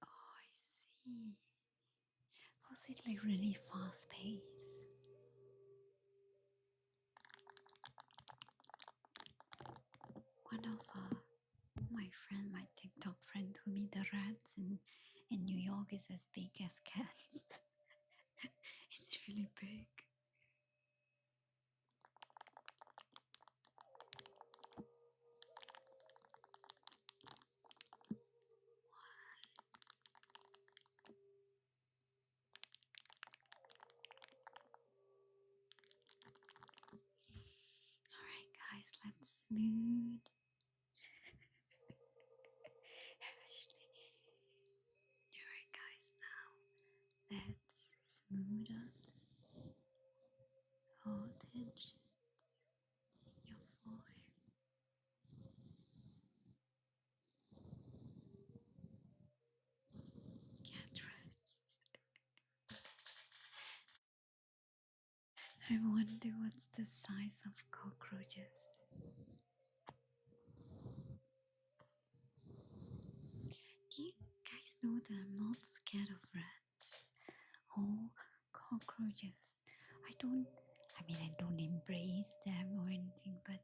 Oh, I see. Was it like really fast paced? One of my friend, my TikTok friend, told me the rats in New York is as big as cats. It's really big. Alright guys, let's smooth. Alright guys, now let's smooth out all tensions in your forehead. Cat rats. I wonder what's the size of cockroaches. Do you guys know that I'm not scared of rats or cockroaches? I don't embrace them or anything, but I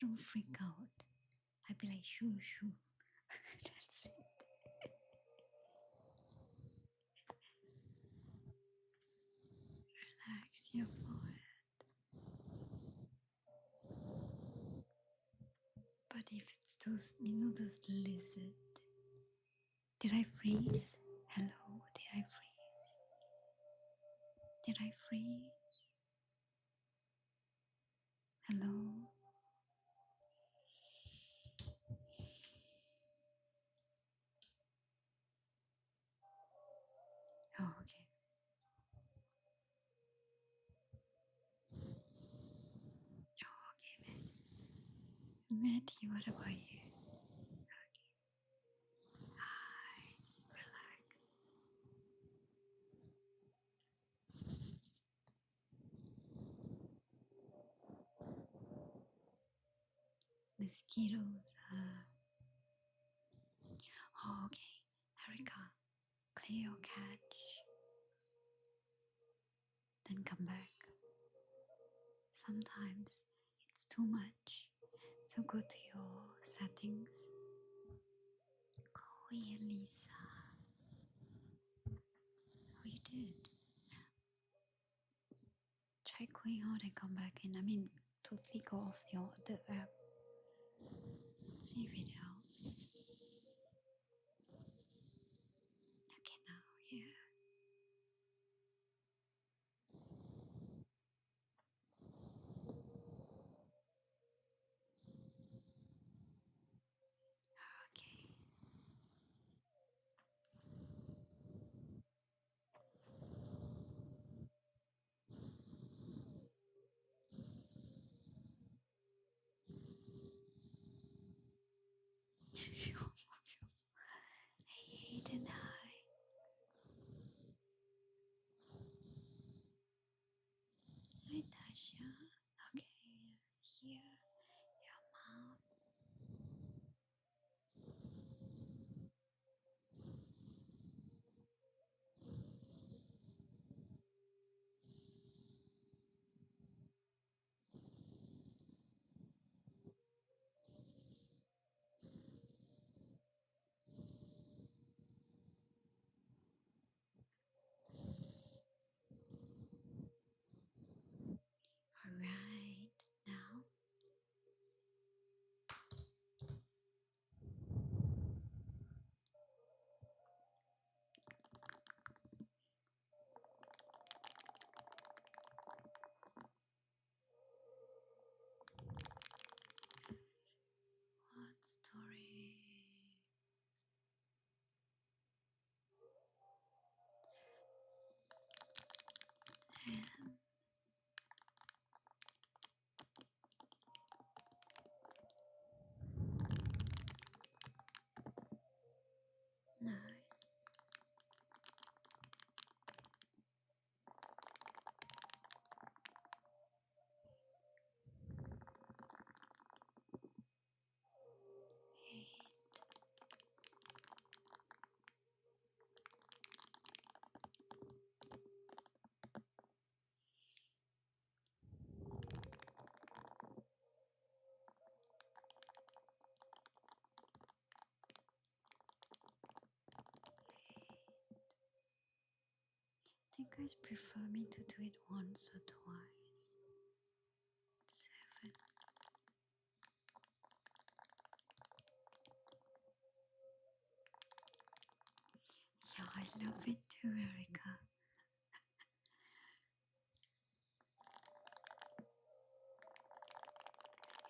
don't freak out. I'd be like, shoo, shoo. That's it. Relax your forehead. But if it's those, those lizard. Did I freeze? Hello, did I freeze? Did I freeze? Hello? Oh, okay. Oh, okay, Matty, what about you? Eyes, relax. Mosquitoes. Oh, okay. Erica, clear your catch. Then come back. Sometimes it's too much. So go to your settings. Chloe and Lisa. Oh, you did. Try going out and come back in. Totally go off the app. See if it helps. Okay, now here. Okay. story. And 9. Do you guys prefer me to do it once or twice? 7. Yeah, I love it too, Erica.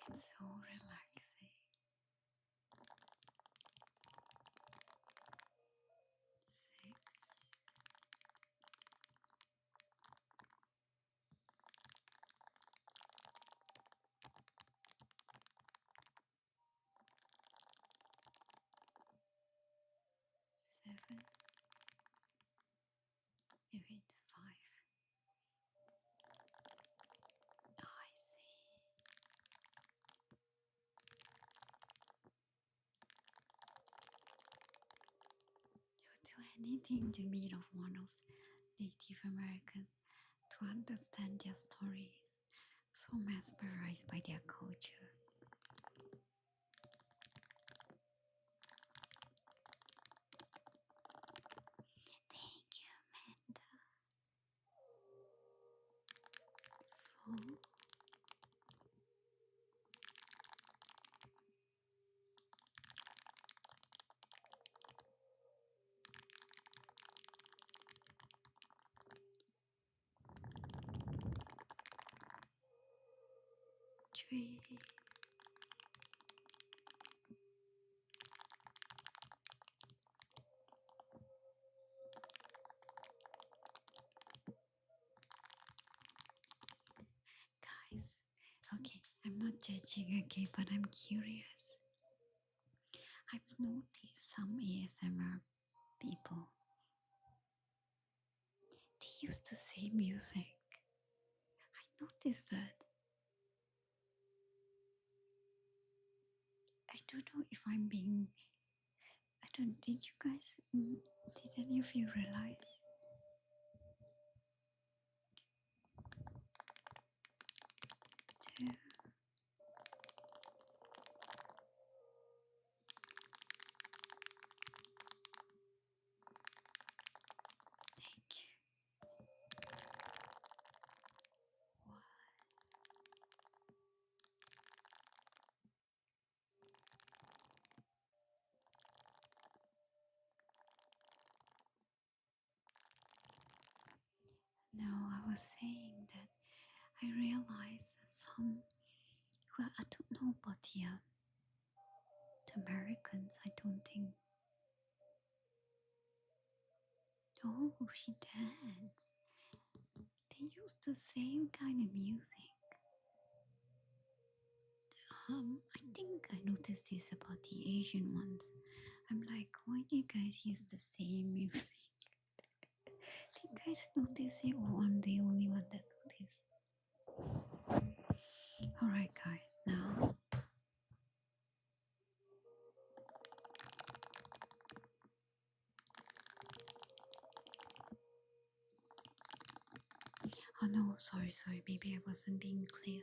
It's so relaxing. 6. 7. 8. 5. Oh, I see. You would do anything to meet of one of Native Americans to understand their stories. So mesmerized by their culture. Thank you, Amanda. 4. 3. Guys, okay, I'm not judging, okay, but I'm curious. I've noticed some ASMR people, they use the same music. I noticed that. I don't know if I'm being. Did you guys. Did any of you realize? 2. Thank you. 1. No, I was saying that I realized that some. Well, I don't know about the Americans, I don't think. Oh, she danced. They use the same kind of music. I think I noticed this about the Asian ones. I'm like, why do you guys use the same music? Do you guys notice it, or I'm the only one that noticed? Alright, guys, now. Oh no, sorry, maybe I wasn't being clear.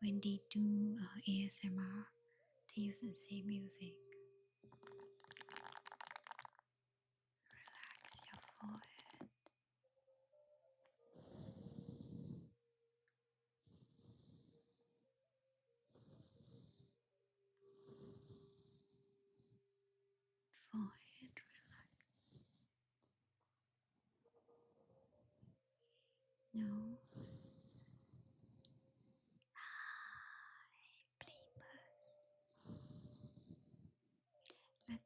When they do ASMR, they use the same music. Relax your forehead. Forehead, relax. Nose. Hi, bleepers.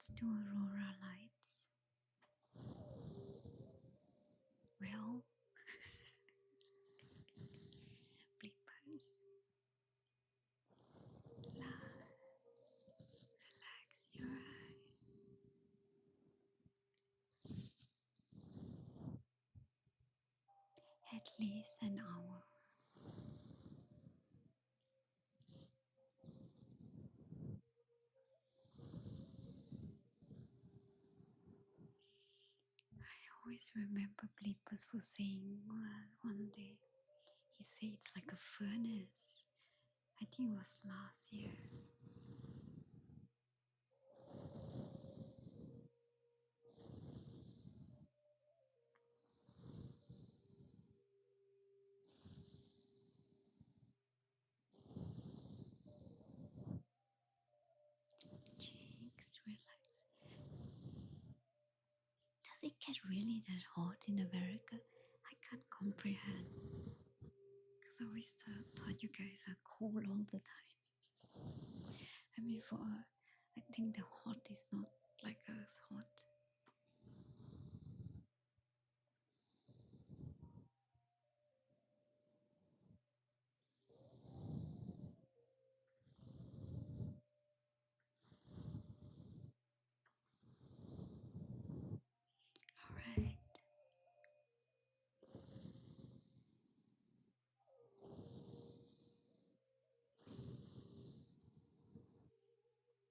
Let's do aurora lights. Well, bleepers. Relax your eyes. At least an hour. I always remember Bleepers for saying one day, he said it's like a furnace. I think it was last year. Cheeks, relax. Does it get really that hot in America? I can't comprehend. Because I always thought you guys are cold all the time. I mean, I think the hot is not like us hot. Alright.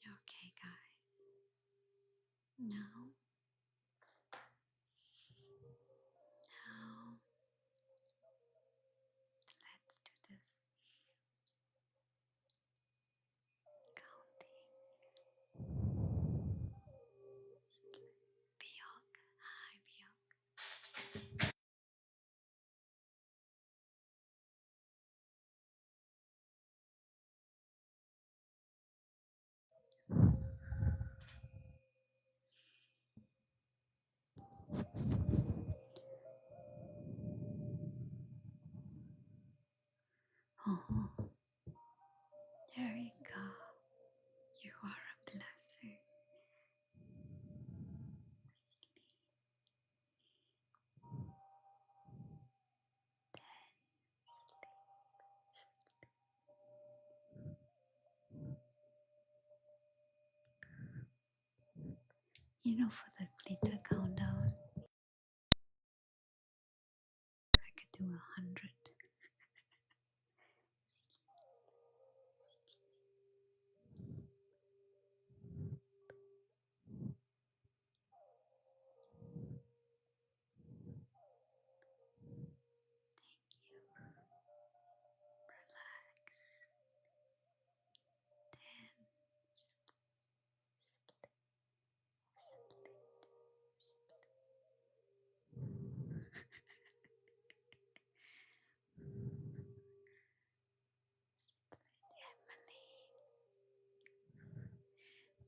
Okay, guys. Now, let's do this counting. Bjork. Hi, Bjork. Oh, there you go. You are a blessing. You know, for the glitter countdown, I could do 100.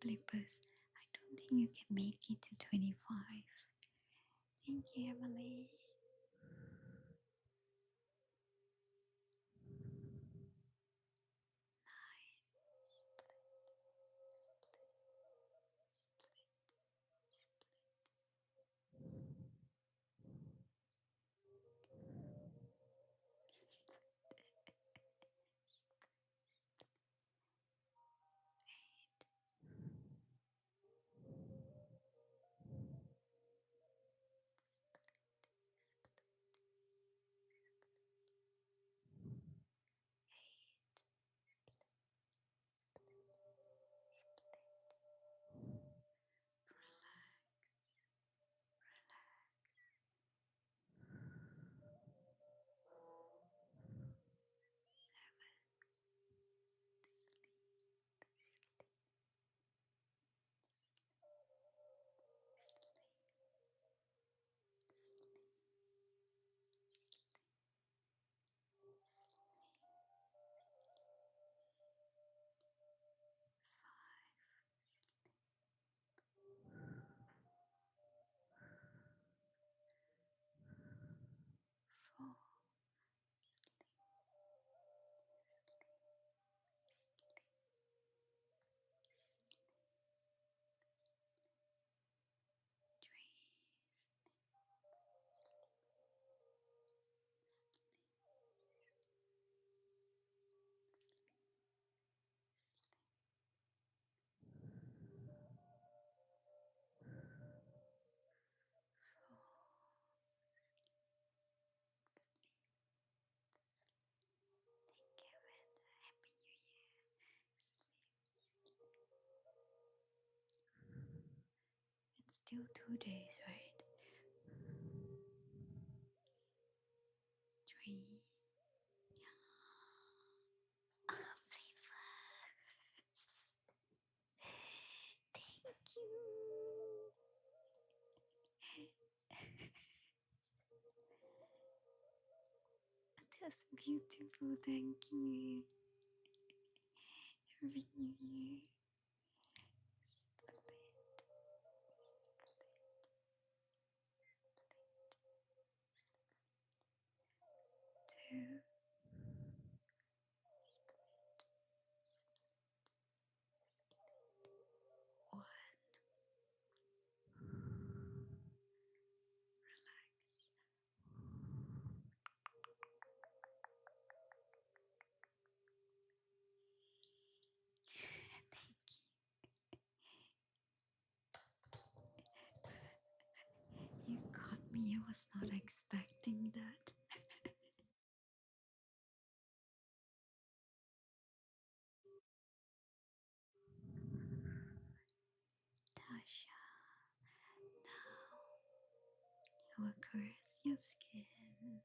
Blippers, I don't think you can make it to 25. Thank you, Emily. Still 2 days, right? 3. Thank you. That's beautiful. Thank you. Happy New Year. Split, split, 2, 1. You caught me. I was not expecting that. Tasha, now I will caress your skin. Thank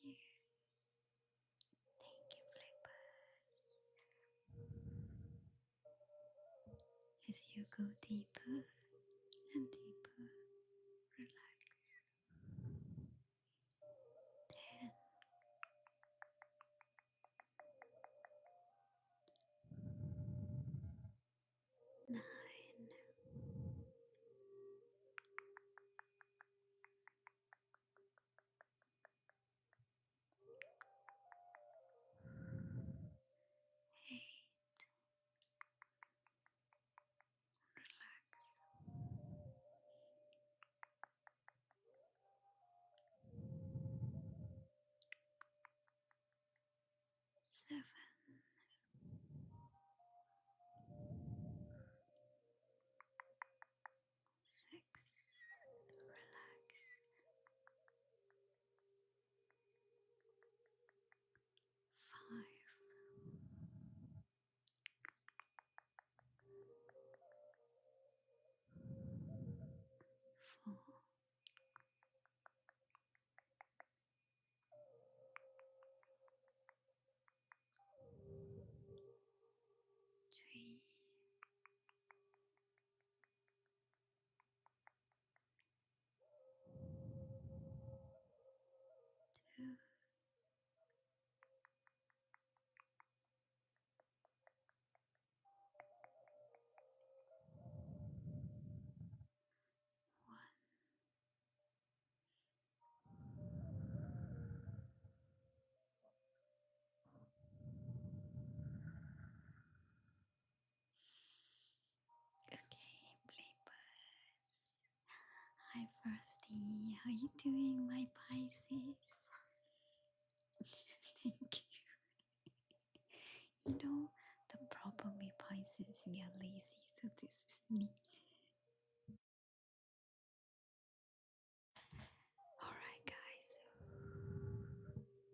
you. Thank you, Flippers. As you go deeper and deeper, relax. 10, 9, 8, relax. 7, 6, relax. 5, 4, 3, 2, 1. Okay, Blippers. Hi, Frosty. How you doing, my Pisces? Thank you. You know, the problem with Pisces, we are lazy, so this is me. Alright, guys.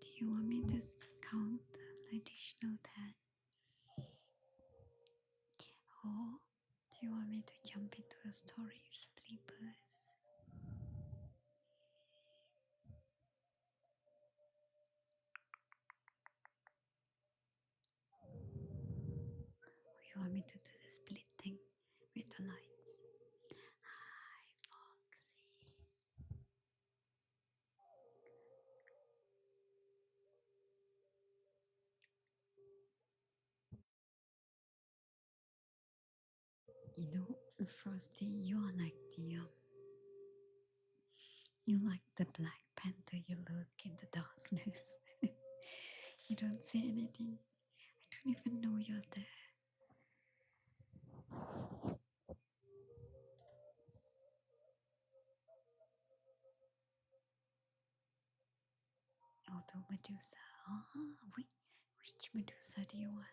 Do you want me to count an additional 10? Or do you want me to jump into a story, Blippers? Or you want me to do the split thing with the lights? Hi, Foxy. You know, Frosty, you are like you like the Black Panther. You look in the darkness. You don't say anything. I don't even know you're there. Although Medusa. Which Medusa do you want?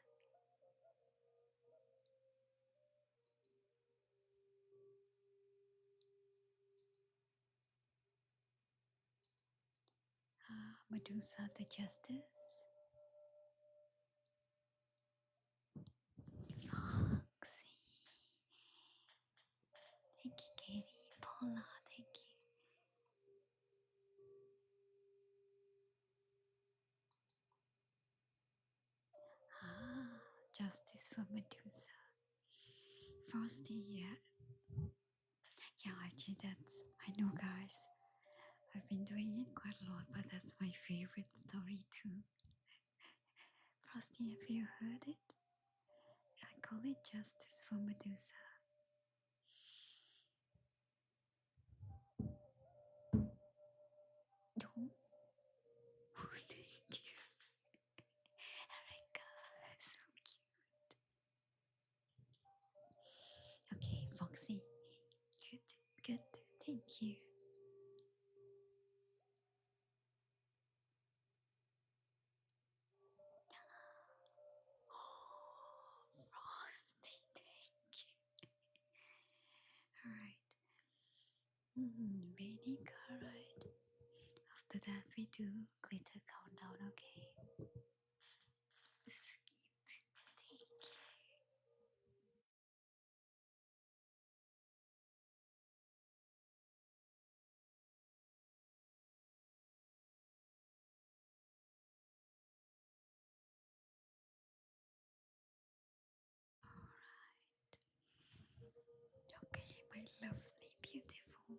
Medusa the Justice. Foxy. Thank Justice for Medusa. Frosty, yeah. Yeah, actually I know guys. I've been doing it quite a lot, but that's my favorite story too. Frosty, have you heard it? I call it Justice for Medusa. Oh, thank you. Erica, so cute. Okay, Foxy. Good, good. Thank you. Oh, Frosty, thank you. Alright. Reading, alright. After that, we do glitter countdown, okay? Thank you. Okay, my lovely, beautiful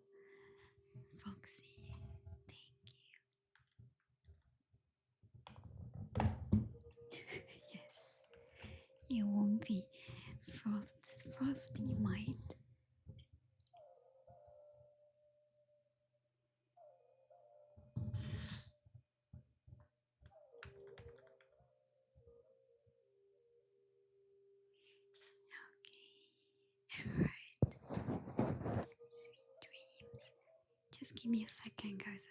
Foxy. Thank you. Yes, you won't be frosty mind. Okay. Alright. Sweet dreams. Just give me a second, guys.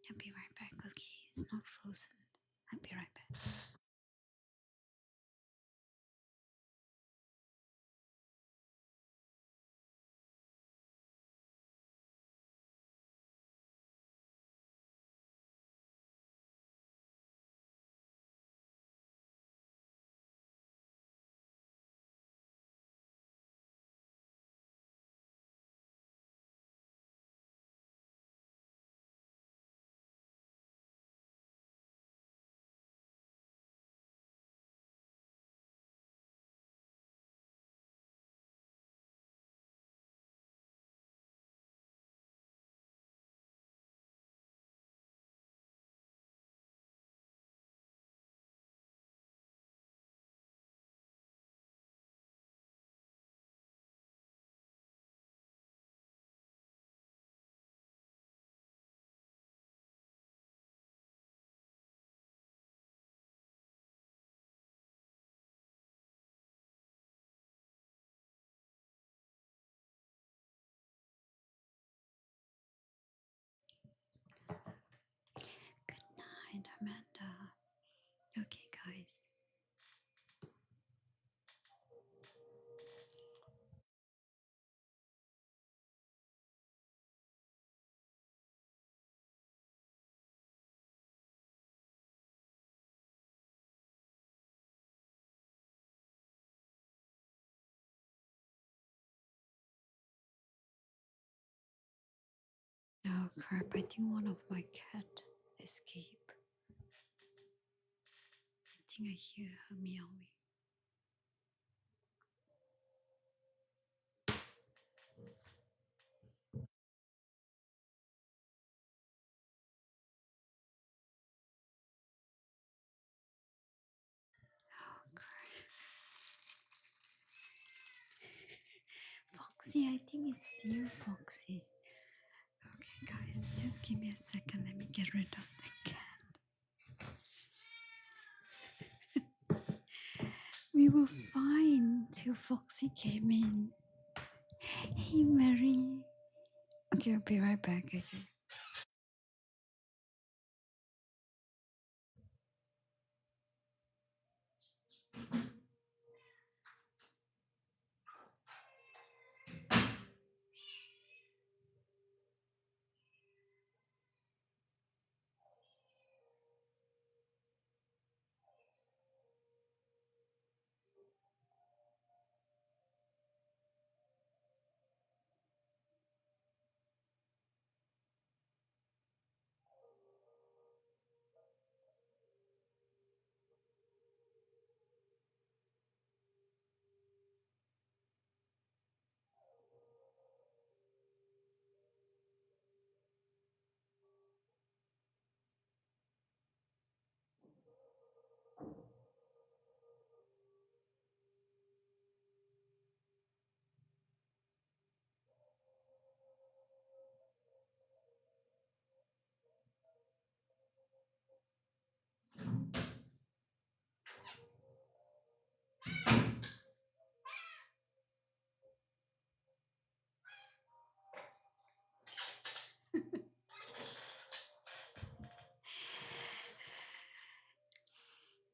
I'll be right back. Okay, it's not frozen. I'll be right back. Good night, Amanda. Okay, guys. Oh crap, I think one of my cat escaped. I think I hear her meowing. Oh crap. Foxy, I think it's you, Foxy. Okay, guys, just give me a second. Let me get rid of the cat. We were fine till Foxy came in. Hey, Mary. Okay, I'll be right back. Okay.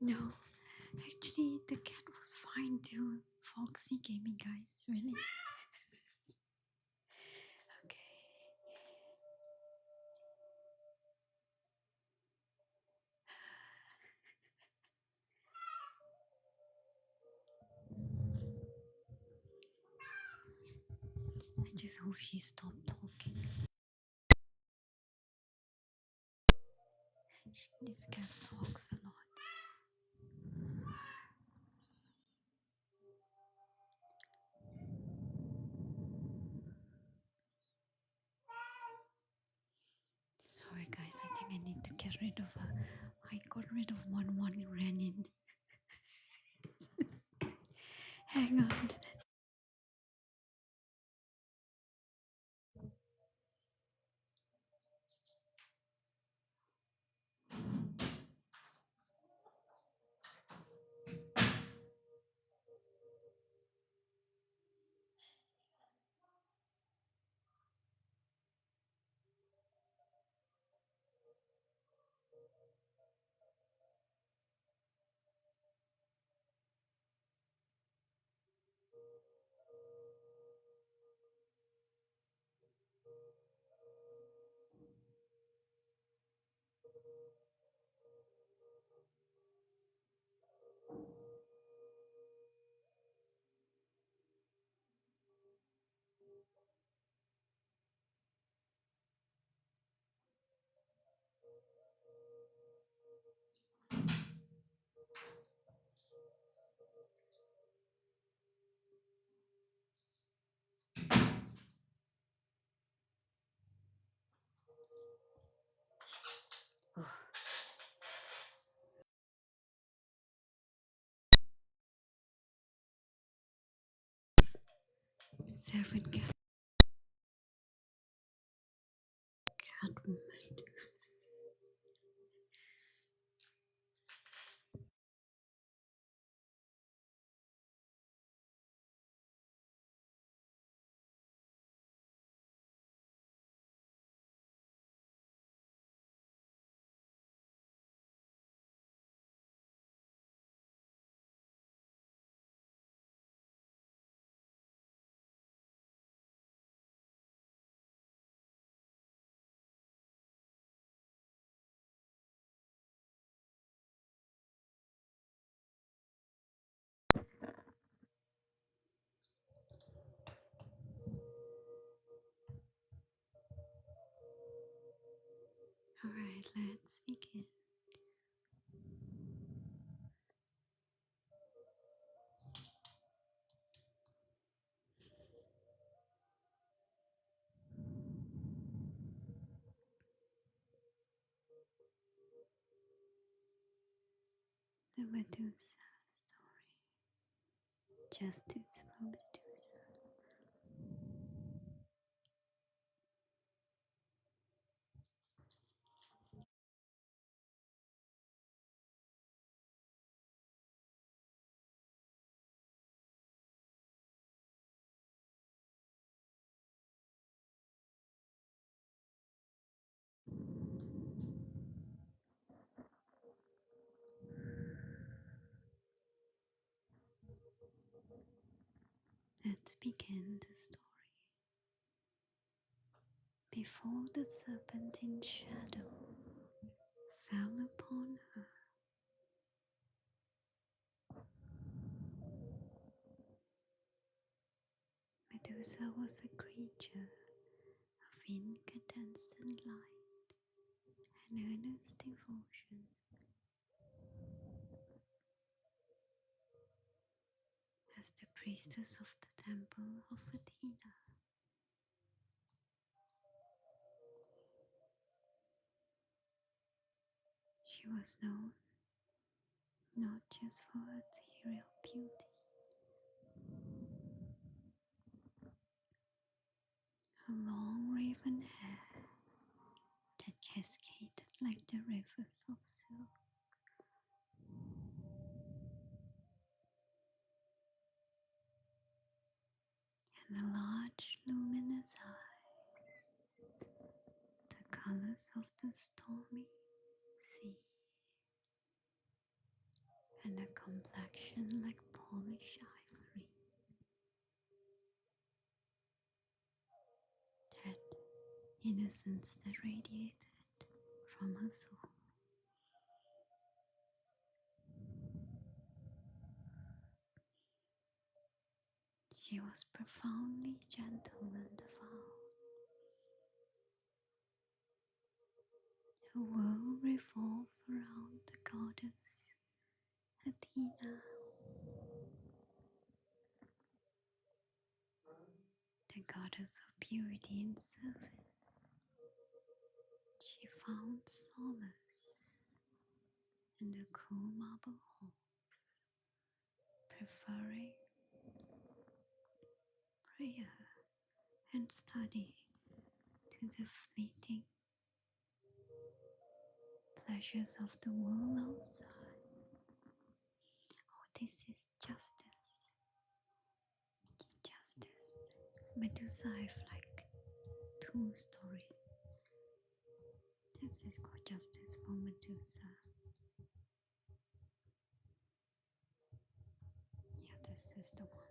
No, actually, the cat was fine till Foxy came in, guys. Really? Okay. I just hope she stopped talking. This cat talks a lot. Sorry, guys. I think I need to get rid of her. I got rid of one and ran in. Hang on. Oh, 7 cat moment. Alright, let's begin. The Medusa story. Justice for Medusa. Let's begin the story. Before the serpent in shadow fell upon her, Medusa was a creature of incandescent light and earnest devotion. As the priestess of the temple of Athena, she was known not just for ethereal beauty, her long raven hair that cascaded like the rivers of silk, and the large luminous eyes, the colors of the stormy sea. and a complexion like polished ivory. That innocence that radiated from her soul. She was profoundly gentle and devout. Her world revolved around the goddess Athena, the goddess of purity and service. She found solace in the cool marble halls, preferring prayer and study to the fleeting pleasures of the world outside. Oh, this is justice. Justice. Medusa have like two stories. This is called Justice for Medusa. Yeah, this is the one.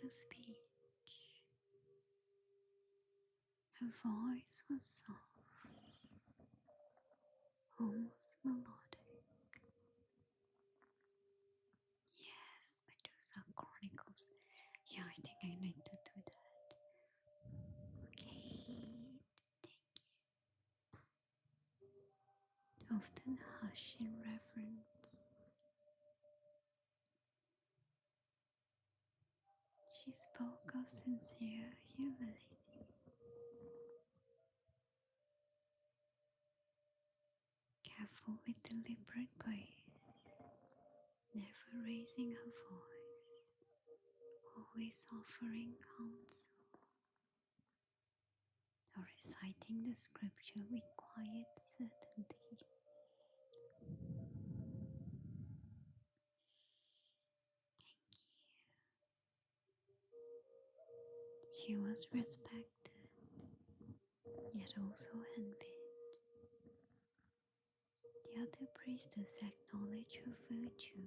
Her speech, her voice was soft, almost melodic. Yes, Medusa Chronicles. Yeah, I think I need to do that. Okay, often hush in reverence. She spoke of sincere humility, careful with deliberate grace, never raising her voice, always offering counsel, or reciting the scripture with quiet certainty. She was respected, yet also envied. The other priestess acknowledged her virtue,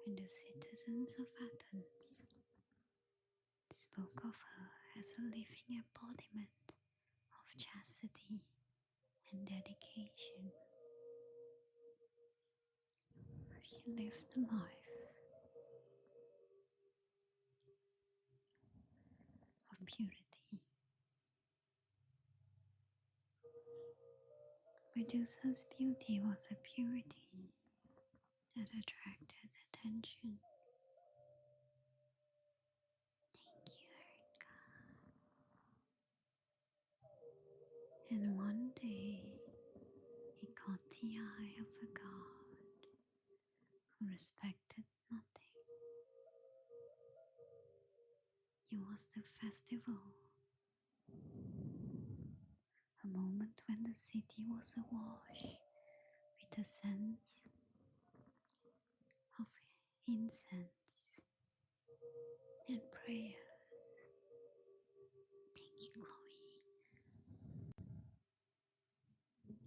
and the citizens of Athens spoke of her as a living embodiment of chastity and dedication. She lived a life of purity. Medusa's beauty was a purity that attracted attention. Thank you, Erica. And one day, he caught the eye of a god who respected nothing. It was the festival, a moment when the city was awash with the scents of incense and prayers. Thank you, Chloe.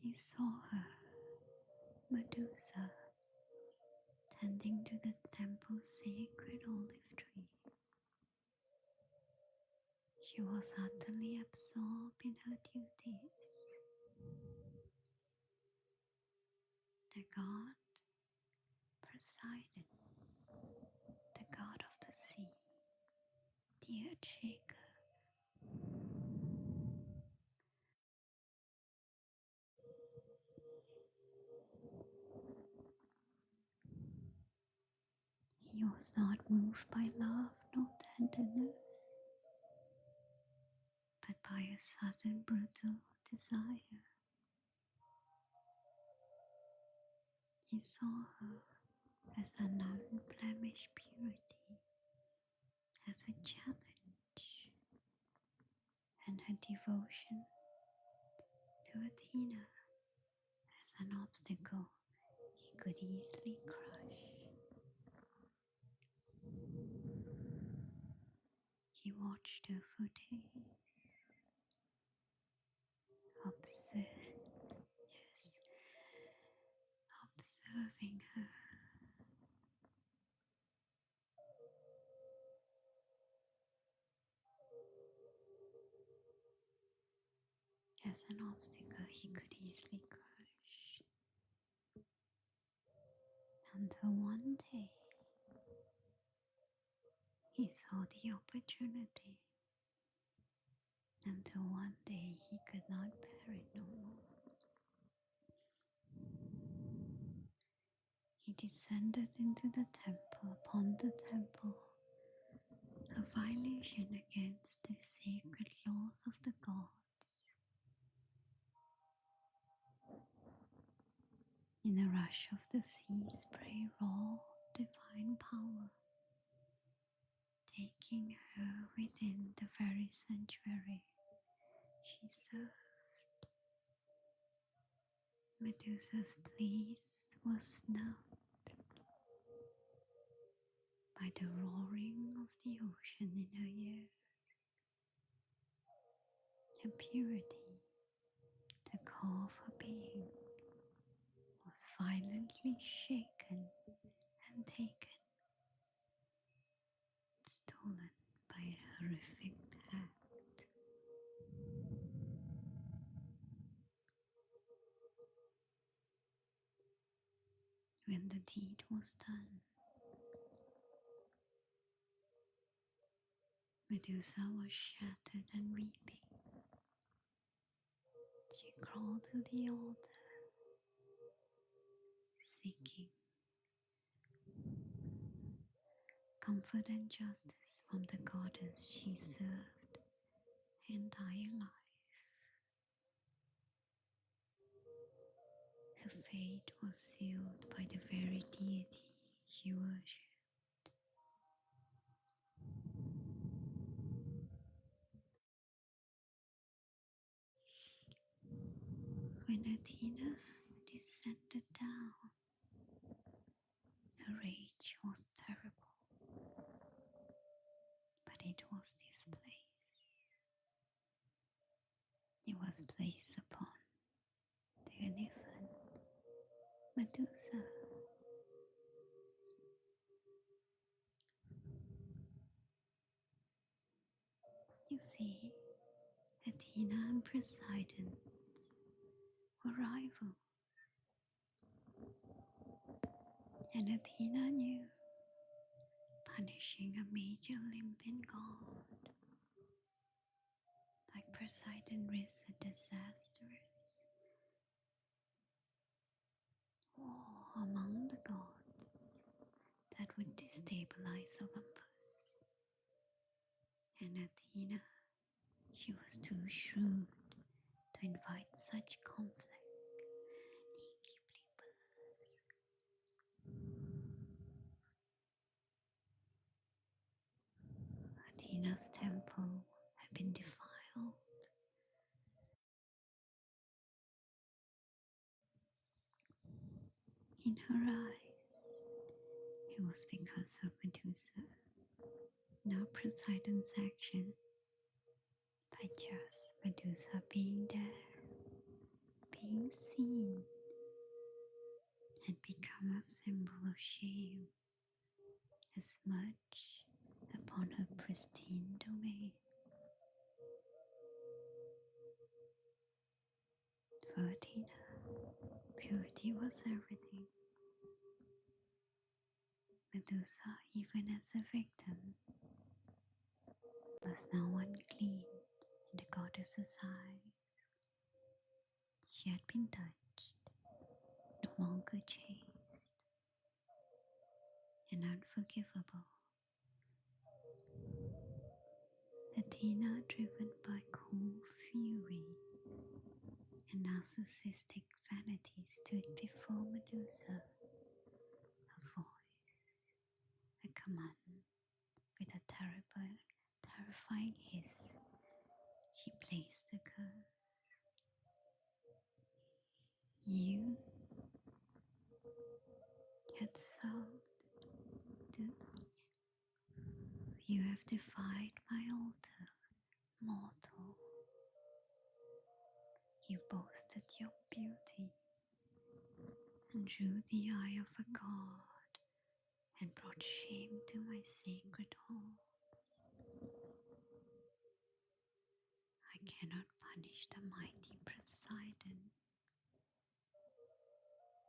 He saw her, Medusa, tending to the temple's sacred olive tree. She was utterly absorbed in her duties. The god Poseidon, the god of the sea, the earth shaker, he was not moved by love nor tenderness, but by a sudden brutal desire. He saw her as an unblemished purity, as a challenge, and her devotion to Athena as an obstacle he could easily crush. He watched her for days, observing her. As an obstacle he could easily crush, until one day he saw the opportunity, until one day he could not bear it no more. He descended into the temple upon the temple, a violation against the sacred laws of the gods. In a rush of the sea spray raw divine power, taking her within the very sanctuary she served. Medusa's pleas was snuffed by the roaring of the ocean in her ears. Her purity, the core of her being, was violently shaken and taken, stolen by a horrific act. When the deed was done, Medusa was shattered and weeping. She crawled to the altar, seeking comfort and justice from the goddess she served her entire life. Her fate was sealed by the very deity she worshipped. When Athena descended down, her rage was terrible, but it was displaced. It was placed upon the innocent Medusa. You see, Athena and Poseidon were rivals, and Athena knew punishing a major Olympian god like Poseidon risked a disastrous war among the gods that would destabilize Olympus. And Athena, she was too shrewd to invite such conflict. Athena's temple had been defiled. In her eyes, it was because of Medusa, not Poseidon's action, but just Medusa being there, being seen, had become a symbol of shame as much upon her pristine domain. For Athena, purity was everything. Medusa, even as a victim, was now unclean in the goddess's eyes. She had been touched, no longer chaste, and unforgivable. Athena, driven by cool fury and narcissistic vanity, stood before Medusa, her voice a command. With a terrifying hiss, she placed a curse. You had sold, you have defied my You boasted your beauty and drew the eye of a god and brought shame to my sacred hall. I cannot punish the mighty Poseidon,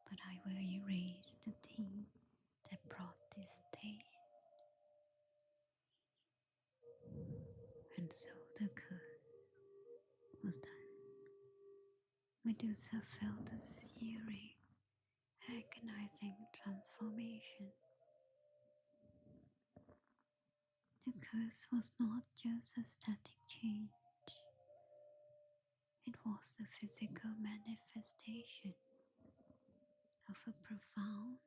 but I will erase the thing that brought this stain. And so the curse was done. Medusa felt a searing, agonizing transformation. The curse was not just a static change, it was the physical manifestation of a profound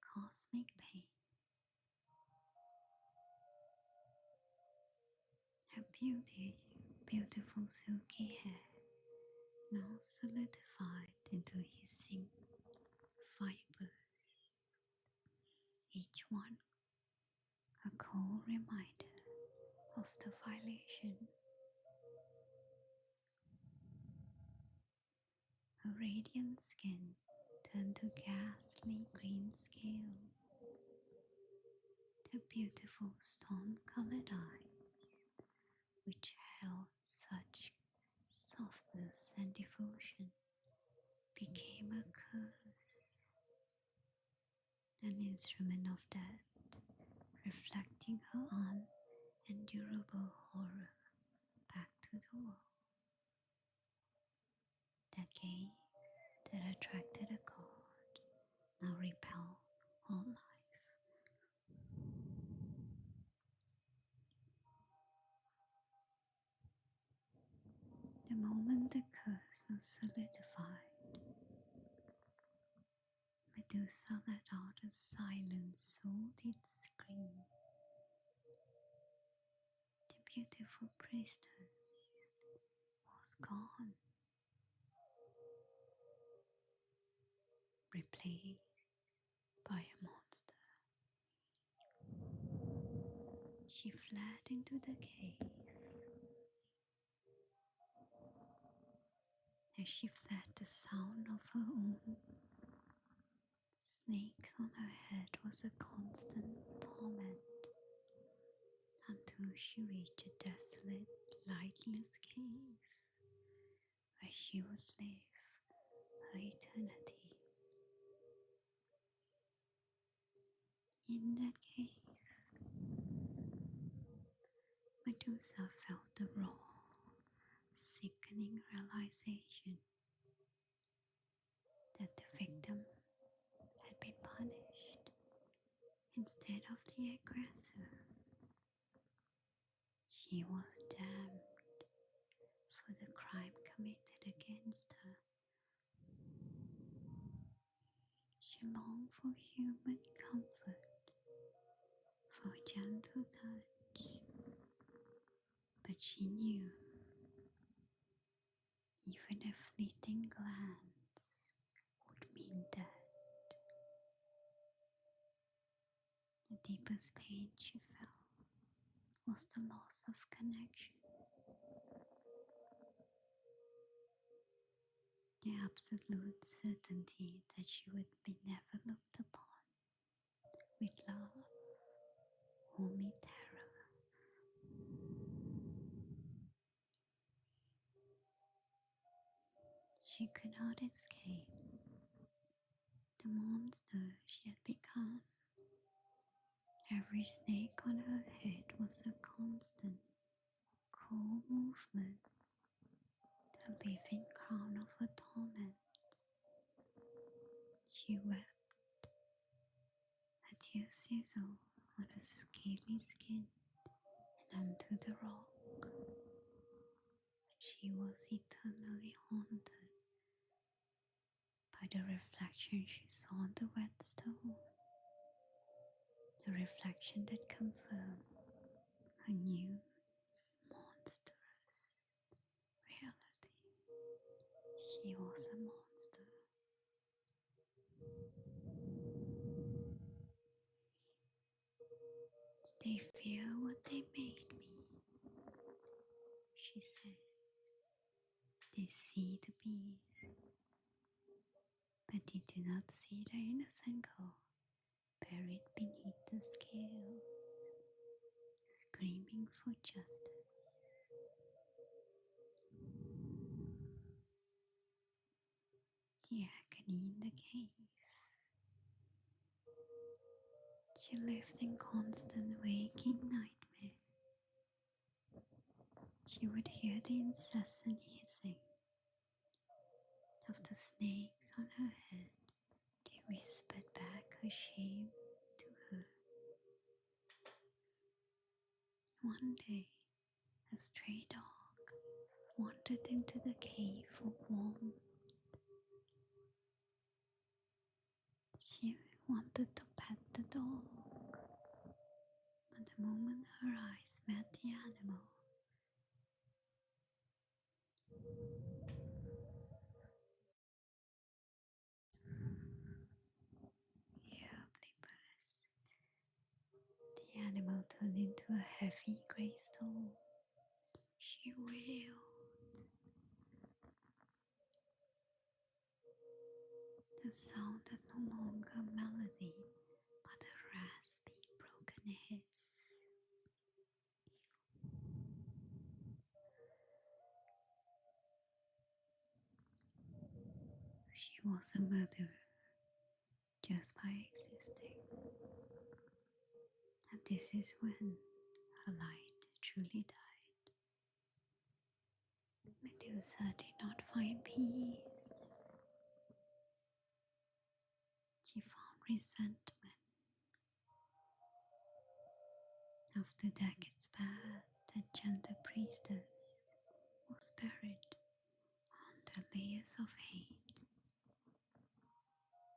cosmic pain. Her beautiful silky hair now solidified into hissing fibers, each one a cold reminder of the violation. Her radiant skin turned to ghastly green scales. Her beautiful storm-colored eyes, which held such softness and devotion, became a curse, an instrument of death, reflecting her unendurable horror back to the world. That gaze that attracted a god now repelled all life. The moment the curse was solidified, Medusa let out a silent, soul-deep scream. The beautiful priestess was gone, replaced by a monster. She fled into the cave. As she fled, the sound of her own snakes on her head was a constant torment until she reached a desolate, lightless cave where she would live her eternity. In that cave, Medusa felt the raw, sickening realization that the victim had been punished instead of the aggressor. She was damned for the crime committed against her. She longed for human comfort, for a gentle touch, but she knew even a fleeting glance would mean death. The deepest pain she felt was the loss of connection, the absolute certainty that she would be never looked upon with love, only terror. She could not escape the monster she had become. Every snake on her head was a constant, cold movement, the living crown of her torment. She wept, her tears sizzled on her scaly skin and onto the rock. She was eternally haunted by the reflection she saw on the wet stone, the reflection that confirmed her new monstrous reality. She was a monster. They fear what they made me, she said. They see the bees, but they do not see the innocent girl buried beneath the scales, screaming for justice. The agony in the cave. She lived in constant waking nightmare. She would hear the incessant hissing of the snakes on her head. They whispered back her shame to her. One day, a stray dog wandered into the cave for warmth. She wanted to pet the dog, but the moment her eyes met the animal, abruptly burst. The animal turned into a heavy grey stone. She wailed. The sound had no longer a melody, but a raspy, broken hiss. She was a murderer just by existing. And this is when her light truly died. Medusa did not find peace. She found resentment. After decades passed, the gentle priestess was buried under layers of hate.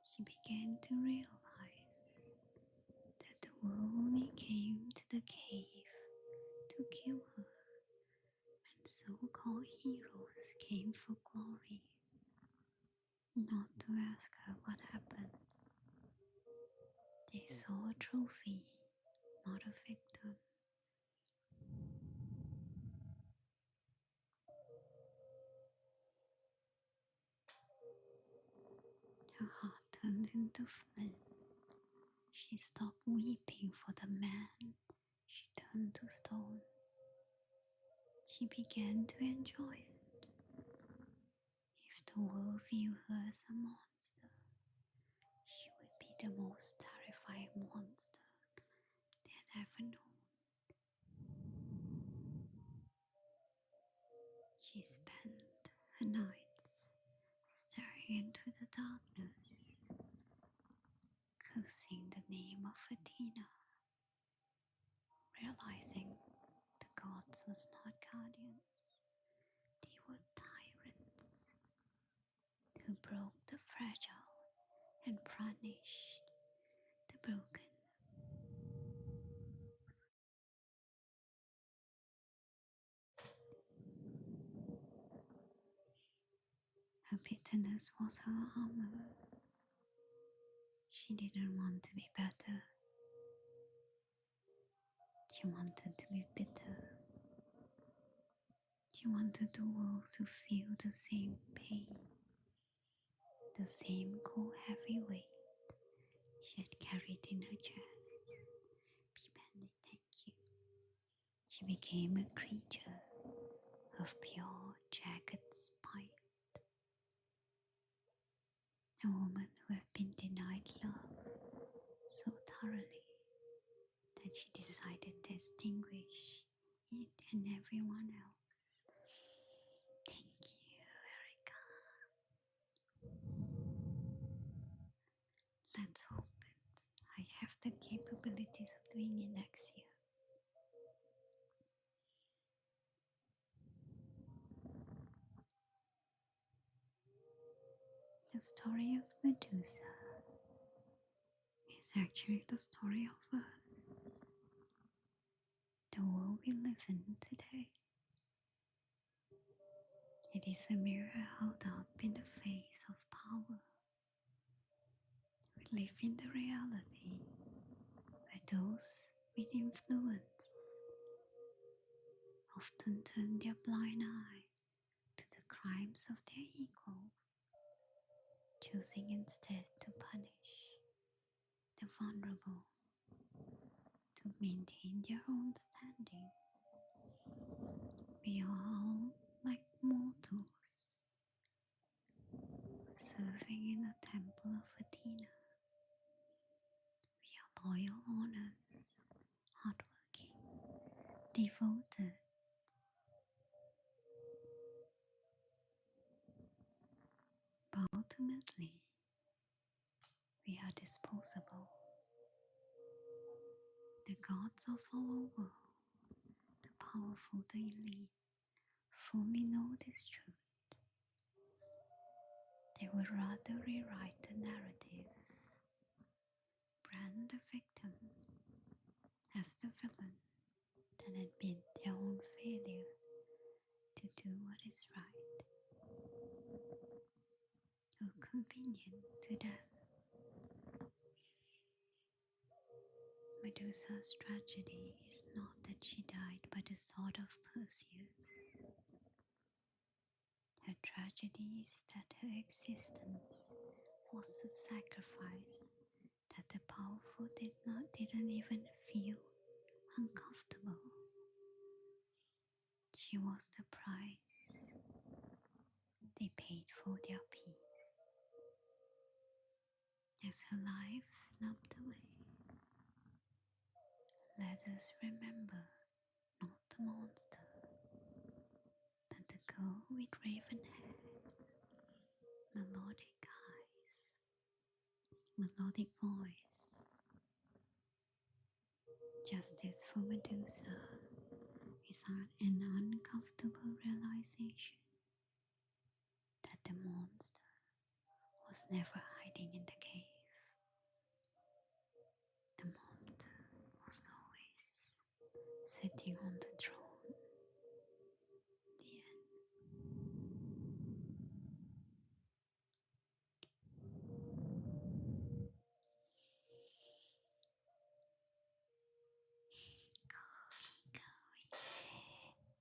She began to realize that the world only came to the cave to kill her, and so-called heroes came for glory, not to ask her what happened. They saw a trophy, not a victim. Her heart turned into flint. She stopped weeping for the man she turned to stone. She began to enjoy it. If the world viewed her as a monster, she would be the most terrifying monster they had ever known. She spent her nights staring into the darkness, cursing the name of Athena, realizing the gods was not guardians, they were tyrants who broke the fragile and punished the broken. Her bitterness was her armor. She didn't want to be better. She wanted to be bitter. She wanted the world to feel the same pain, the same cold heavy weight she had carried in her chest. Pipende, thank you. She became a creature of pure, jagged spite. A woman who had been denied love so thoroughly that she decided to extinguish it and everyone else. Thank you, Erica. Let's hope I have the capabilities of doing it next year. The story of Medusa is actually the story of us, the world we live in today. It is a mirror held up in the face of power. We live in the reality where those with influence often turn their blind eye to the crimes of their ego, choosing instead to punish the vulnerable, to maintain their own standing. We are all like mortals, serving in the temple of Athena. We are loyal, honest, hardworking, devoted, but ultimately we are disposable. The gods of our world, the powerful, the elite, fully know this truth. They would rather rewrite the narrative, brand the victim as the villain, than admit their own failure to do what is right or convenient to them. Medusa's tragedy is not that she died by the sword of Perseus. Her tragedy is that her existence was a sacrifice that the powerful didn't even feel uncomfortable. She was the price they paid for their peace. As her life snubbed away, let us remember not the monster, but the girl with raven hair, melodic eyes, melodic voice. Justice for Medusa is an uncomfortable realization that the monster was never hiding in the cave. The monster was always sitting on the throne. The end. Going.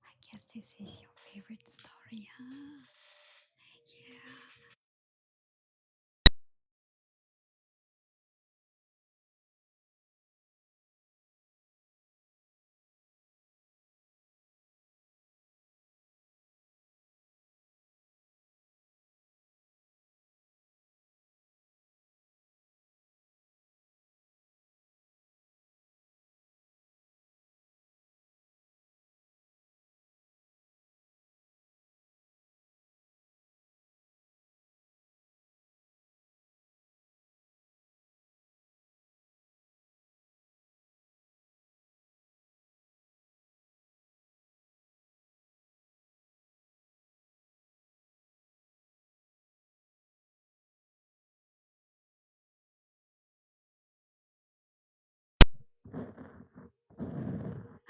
I guess this is your favorite story, huh? Yeah.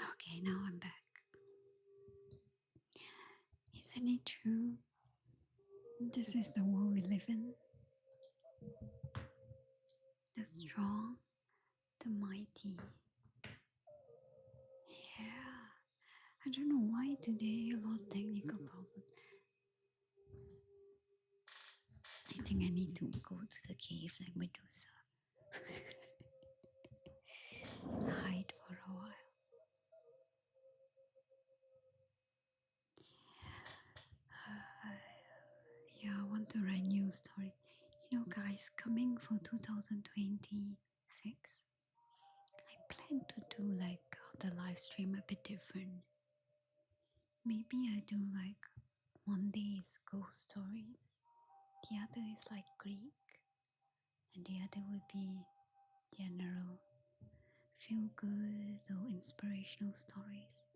Okay, now I'm back. Isn't it true? This is the world we live in. The strong, the mighty. Yeah. I don't know why today a lot of technical problems. I think I need to go to the cave like Medusa. Hide for a while. Yeah, I want to write new story. You know, guys, coming for 2026, I plan to do like the live stream a bit different. Maybe I do like one day is ghost stories, the other is like Greek, and the other would be general feel good or inspirational stories.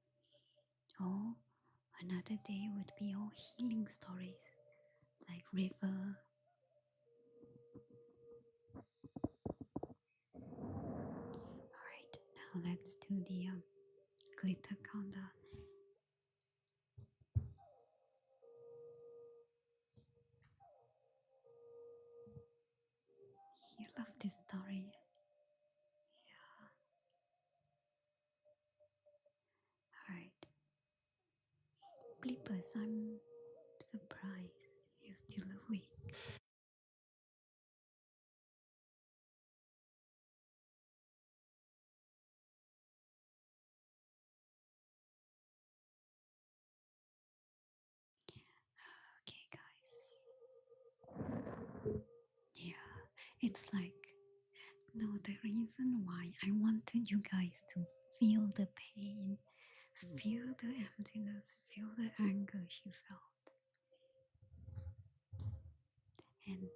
Or another day would be all healing stories like river. Alright, now let's do the glitter countdown. You love this story. Yeah. Alright. Bleepers, I'm Surprise, you're still awake. Okay, guys. Yeah, it's like, no, the reason why I wanted you guys to feel the pain, feel the emptiness, feel the anger she felt, and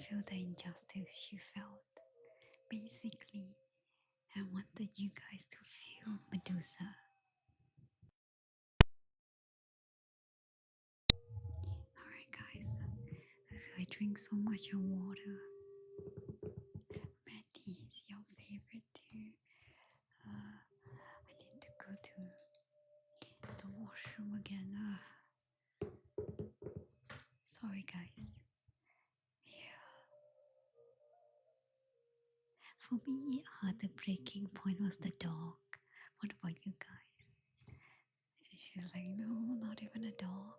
feel the injustice she felt. Basically, I wanted you guys to feel Medusa. Alright, guys, I drink so much of water. Maddie is your favorite too. I need to go to the washroom again. Sorry, guys. Yeah. For me, the breaking point was the dog. What about you guys? And she's like, no, not even a dog.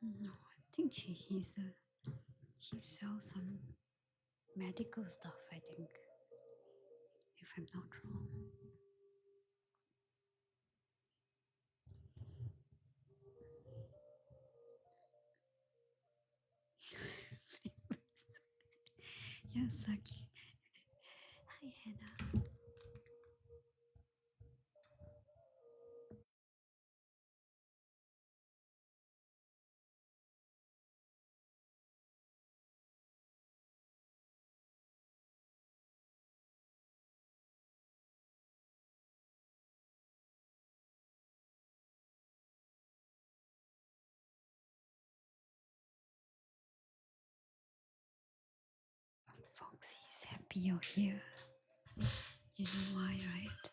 No, I think he sells some medical stuff, I think, if I'm not wrong. You're so cute. Hi, Hannah. Foxy is happy you're here. You know why, right?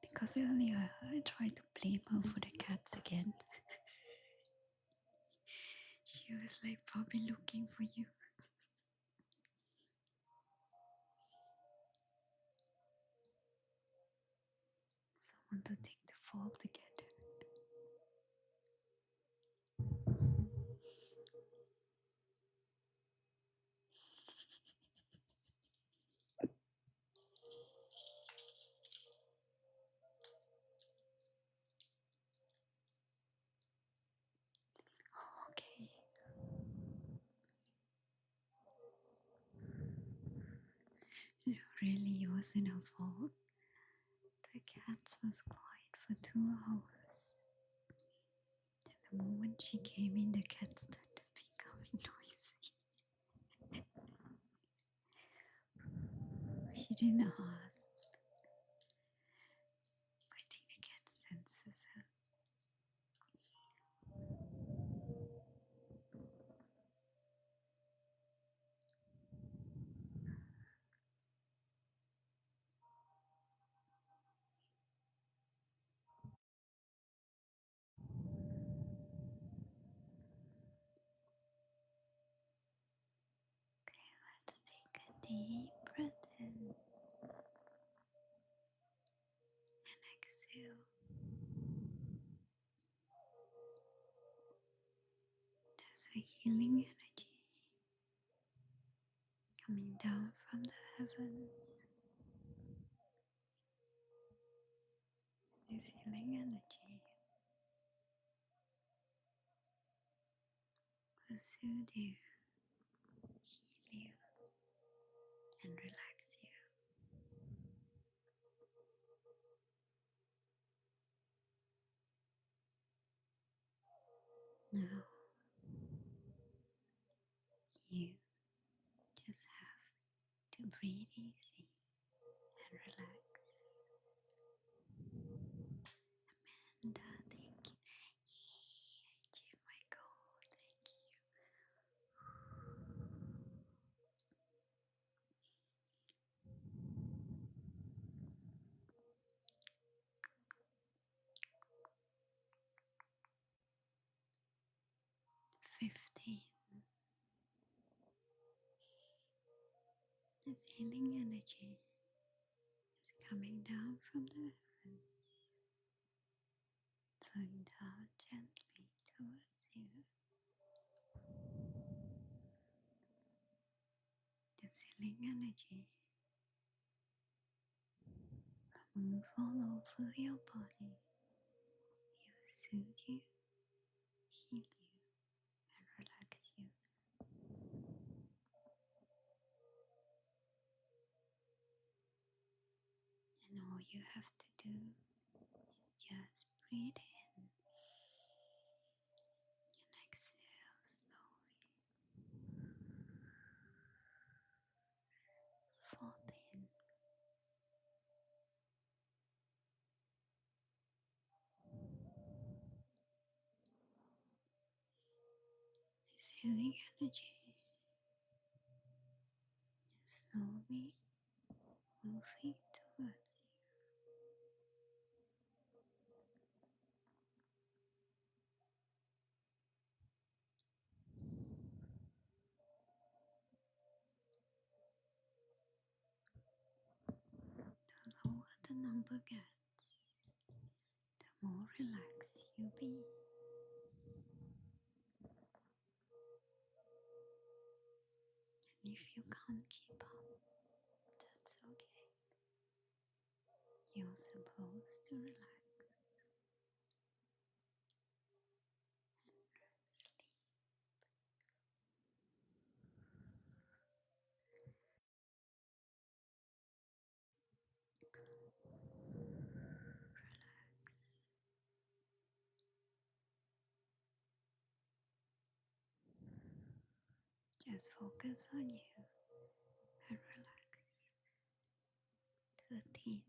Because earlier I tried to blame her for the cats again. She was like probably looking for you. Someone to take the fall together. Oh, okay. No, really, it wasn't her fault. The cats was quiet for for 2 hours. And the moment she came in, the cat started becoming noisy. She didn't ask. I think the cat senses her. Okay, let's take a deep breath in and exhale. There's a healing energy coming down from the heavens. This healing energy will soothe you, heal you, and relax you. Now you just have to breathe easy and relax. Amanda, thank you. Yay, I achieved my goal. Thank you. 15. This healing energy is coming down from the heavens, flowing down gently towards you. This healing energy will move all over your body. It will soothe you, heal you, and relax you. And all you have to do is just breathe in and exhale slowly. Fold in. This healing energy is slowly moving towards you. The lower the number gets, the more relaxed you'll be. And if you can't keep up, that's okay. You're supposed to relax and sleep. Just focus on you and relax. 13.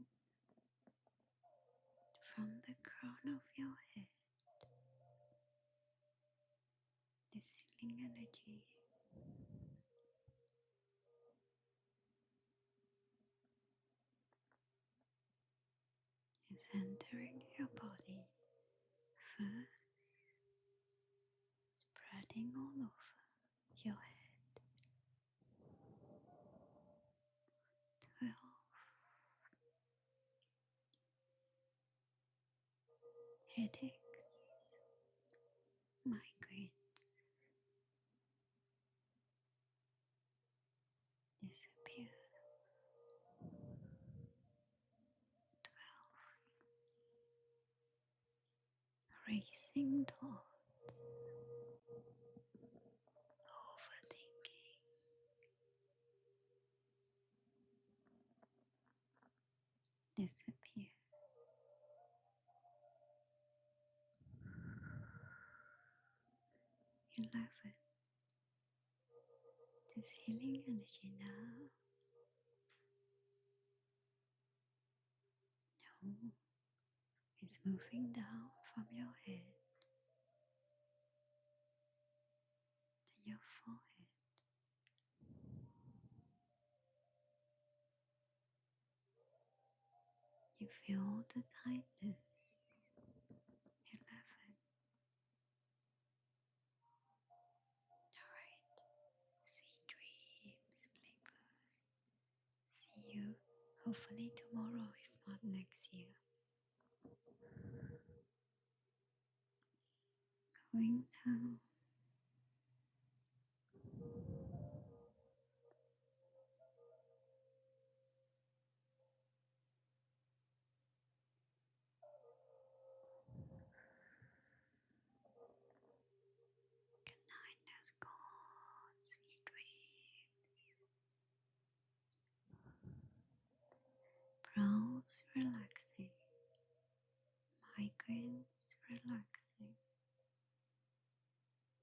From the crown of your head, this healing energy is entering your body first, spreading all over your head. 12. Headaches, migraines disappear. 12. Racing thoughts, overthinking disappear. 11. This healing energy now is moving down from your head to your forehead. You feel the tightness. 11. Alright. Sweet dreams, sleepers. See you hopefully tomorrow, if not next year. Going down. Good night, that's gone. Sweet dreams. Brows relaxing. Migraines relaxing.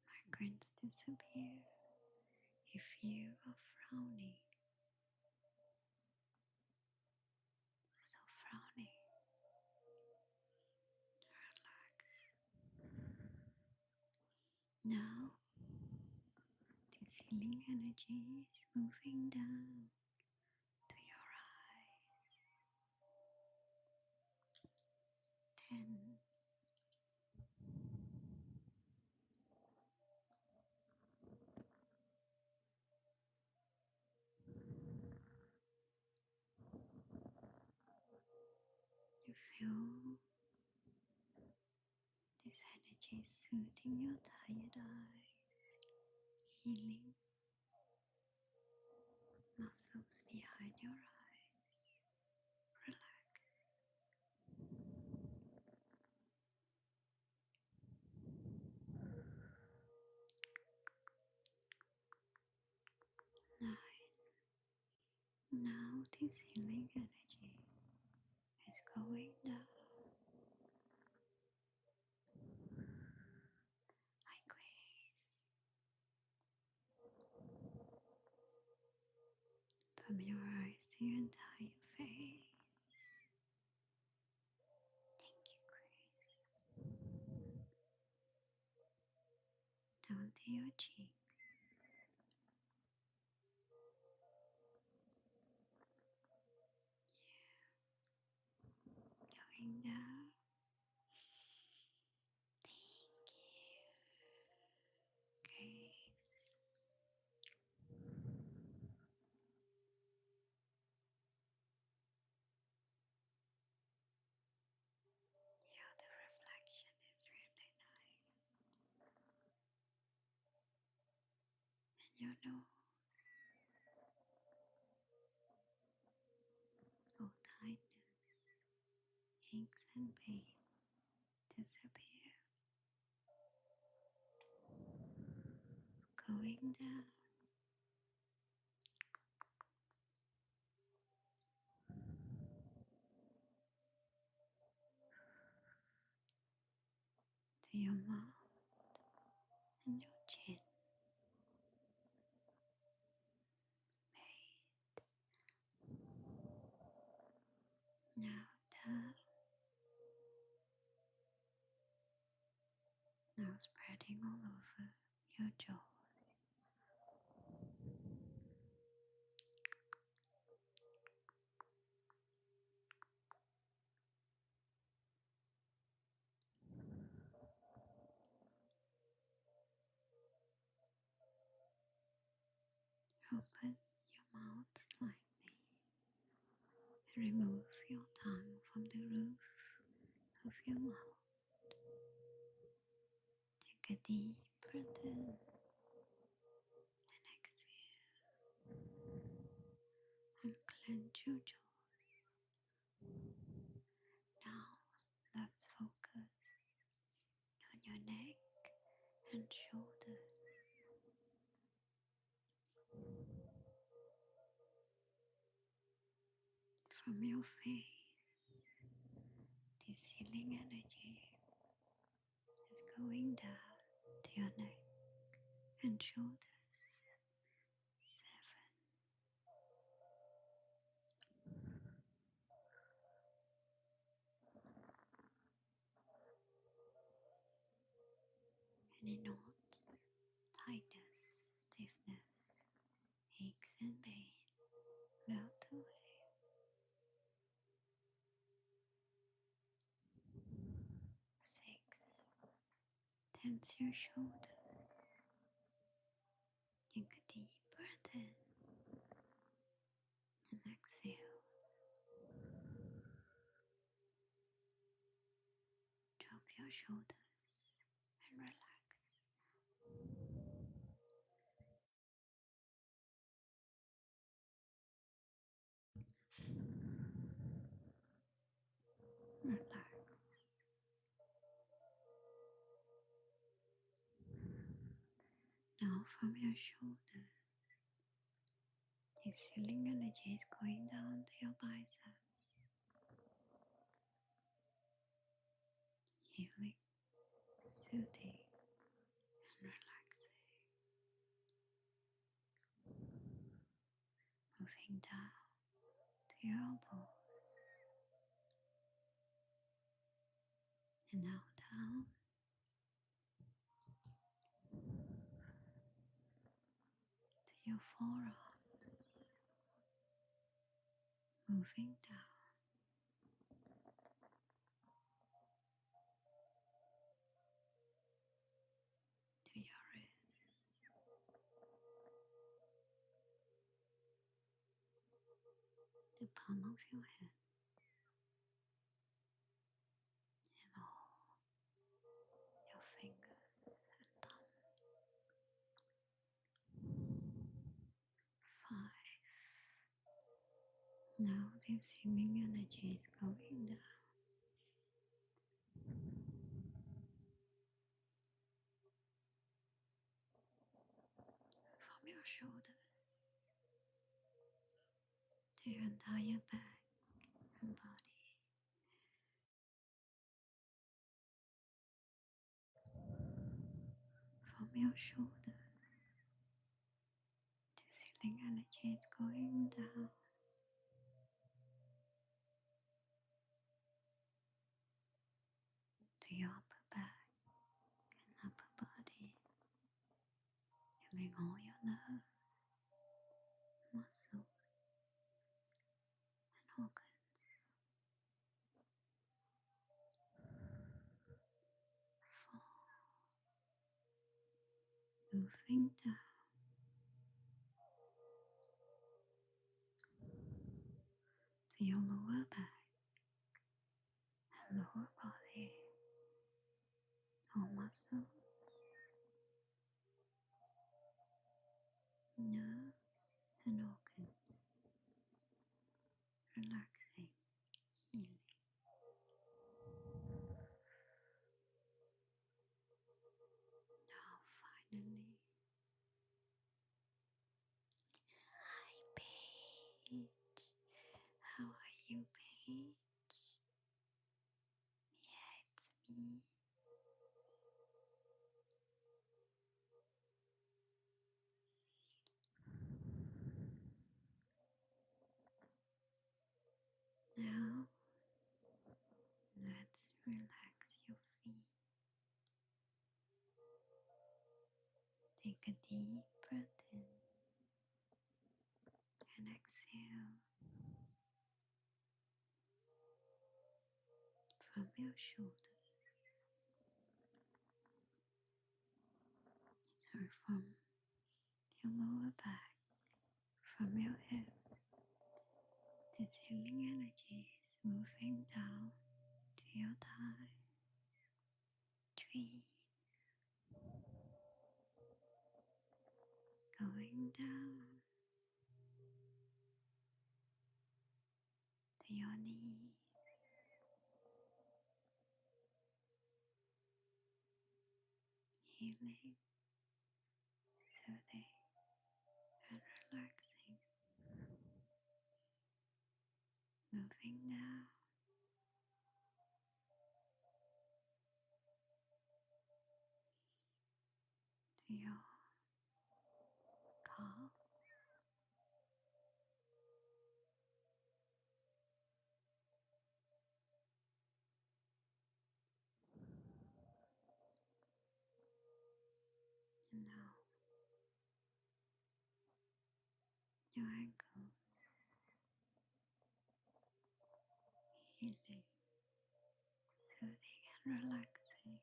Migraines disappear if you are frowning. So frowning. Relax. Now, this healing energy is moving down to your eyes. 10. You feel this energy soothing your tired eyes, healing muscles behind your eyes. Relax. 9. Now this healing energy is going down like waves from your eyes to your entire face. Thank you, Grace. Down to your cheeks. Going down. Thank you, Grace. Yeah, the reflection is really nice. And your nose, all tightness, aches and pain disappear. Going down to your mouth and your chin. Made. Now down. Now spreading all over your jaws. Open your mouth slightly and remove your tongue from the roof of your mouth. Take a deep breath in and exhale. And clench your jaws. Now let's focus on your neck and shoulders. From your face, this healing energy is going down to your neck. and shoulders. 7. Any knots, tightness, stiffness, aches and pain melt away. 6. Tense your shoulders. Take a deep breath in and exhale. Drop your shoulders and relax. Relax. Now from your shoulders, this healing energy is going down to your biceps. Healing, soothing, and relaxing. Moving down to your elbows. And now down to your forearms. Moving down to your wrists. The palm of your hand and all your fingers and thumb. 5. Now this healing energy is going down from your shoulders to your entire back and body. From your shoulders, this healing energy is going down to your upper back and upper body, healing all your nerves, muscles, and organs. 4. Moving down to your lower back and lower body, all muscles, nerves, and organs, relaxing, healing. Now finally, hi Paige. How are you, Paige? Yeah, it's me. Now let's relax your feet. Take a deep breath in and exhale from your shoulders. So from your lower back, from your hips, this healing energy is moving down to your thighs, 3, going down to your knees, healing, soothing, and relaxing. Moving down to your your ankles, healing, soothing and relaxing,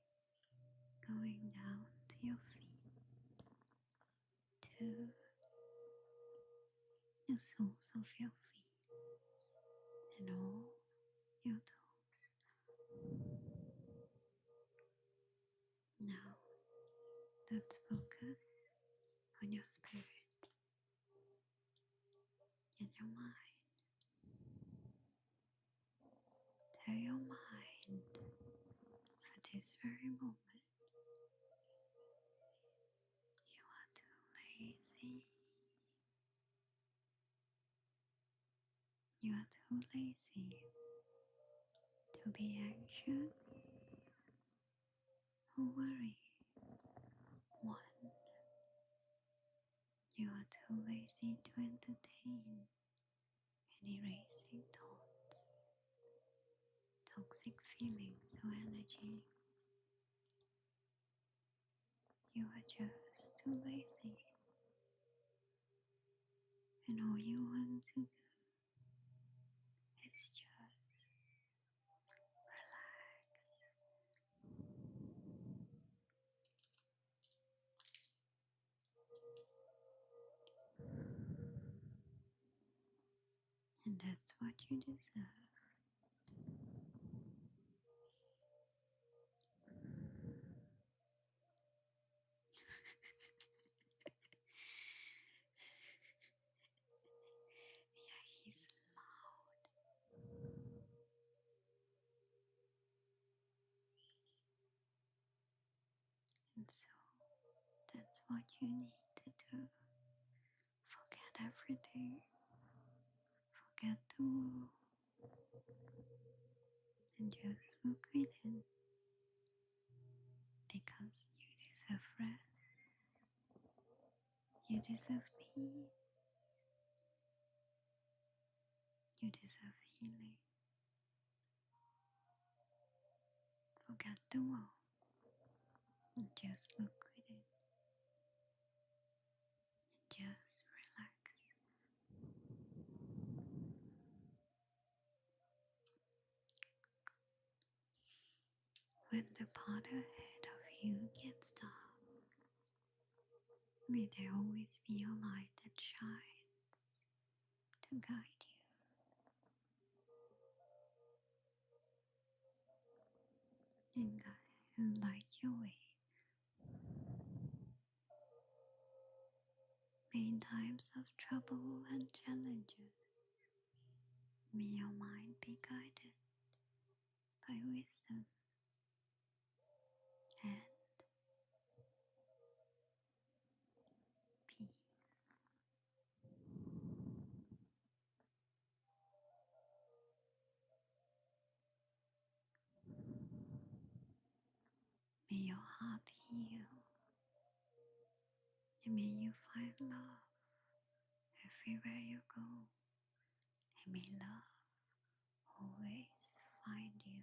going down to your feet, to the soles of your feet and all your toes. Now let's focus on your spirit and your mind. Tell your mind for this very moment you are too lazy. You are too lazy to be anxious or worried. 1. You are too lazy to entertain any racing thoughts, toxic feelings or energy. You are just too lazy, and all you want to do is just relax. And that's what you deserve. Yeah, he's loud. And so that's what you need to do. Forget everything. Forget the world. And just look within. Because you deserve rest. You deserve peace. You deserve healing. Forget the world and just look within and just relax. When the part ahead of you gets dark, may there always be a light that shines to guide you and light your way. May in times of trouble and challenges, may your mind be guided by wisdom and peace. May your heart heal, and may you find love everywhere you go, and may love always find you.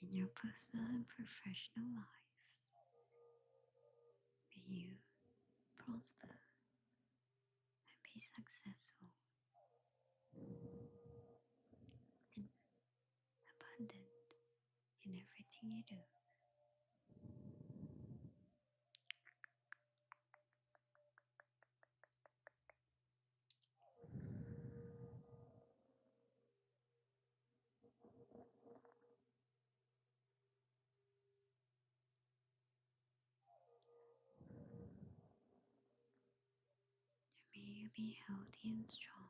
In your personal and professional life, may you prosper and be successful and abundant in everything you do. And may you be healthy and strong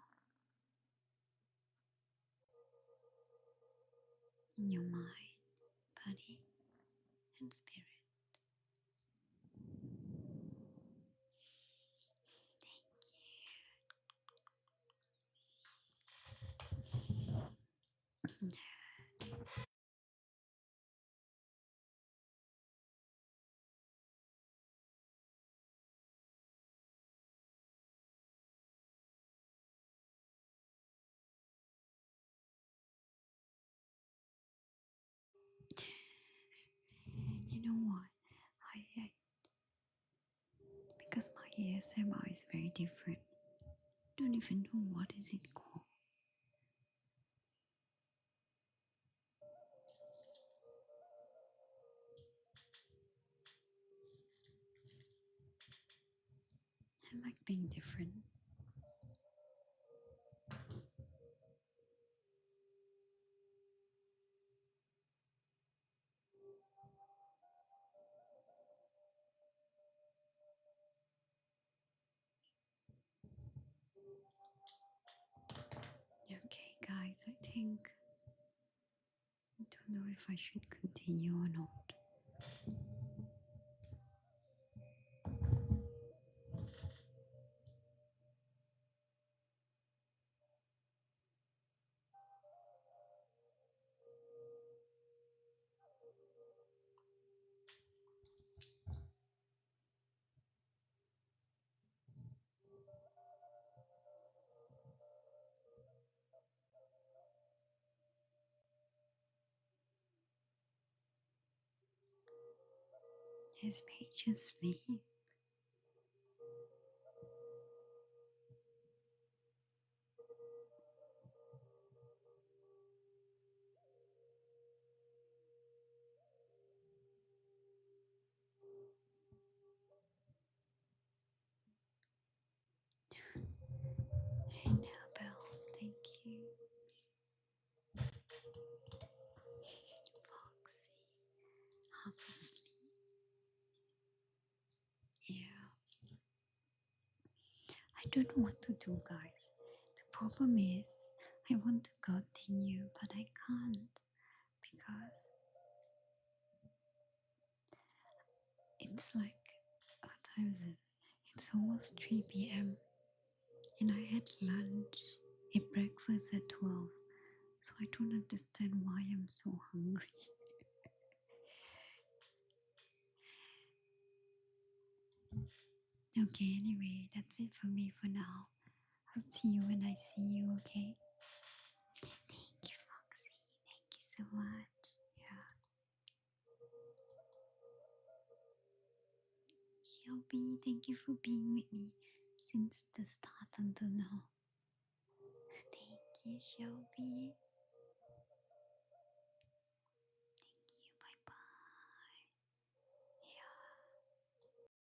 in your mind, body, and spirit. Thank you. ASMR is very different. Don't even know what is it called. I like being different. Okay, guys, I think I don't know if I should continue or not. Yes, patiently. And Bell, thank you. Foxy, half asleep. Yeah, I don't know what to do, guys. The problem is, I want to continue, but I can't because it's like, what time is it? It's almost 3 p.m. and I had lunch, ate breakfast at 12, so I don't understand why I'm so hungry. Okay, anyway, that's it for me for now. I'll see you when I see you, okay? Thank you, Foxy. Thank you so much. Yeah. Shelby, thank you for being with me since the start until now. Thank you, Shelby.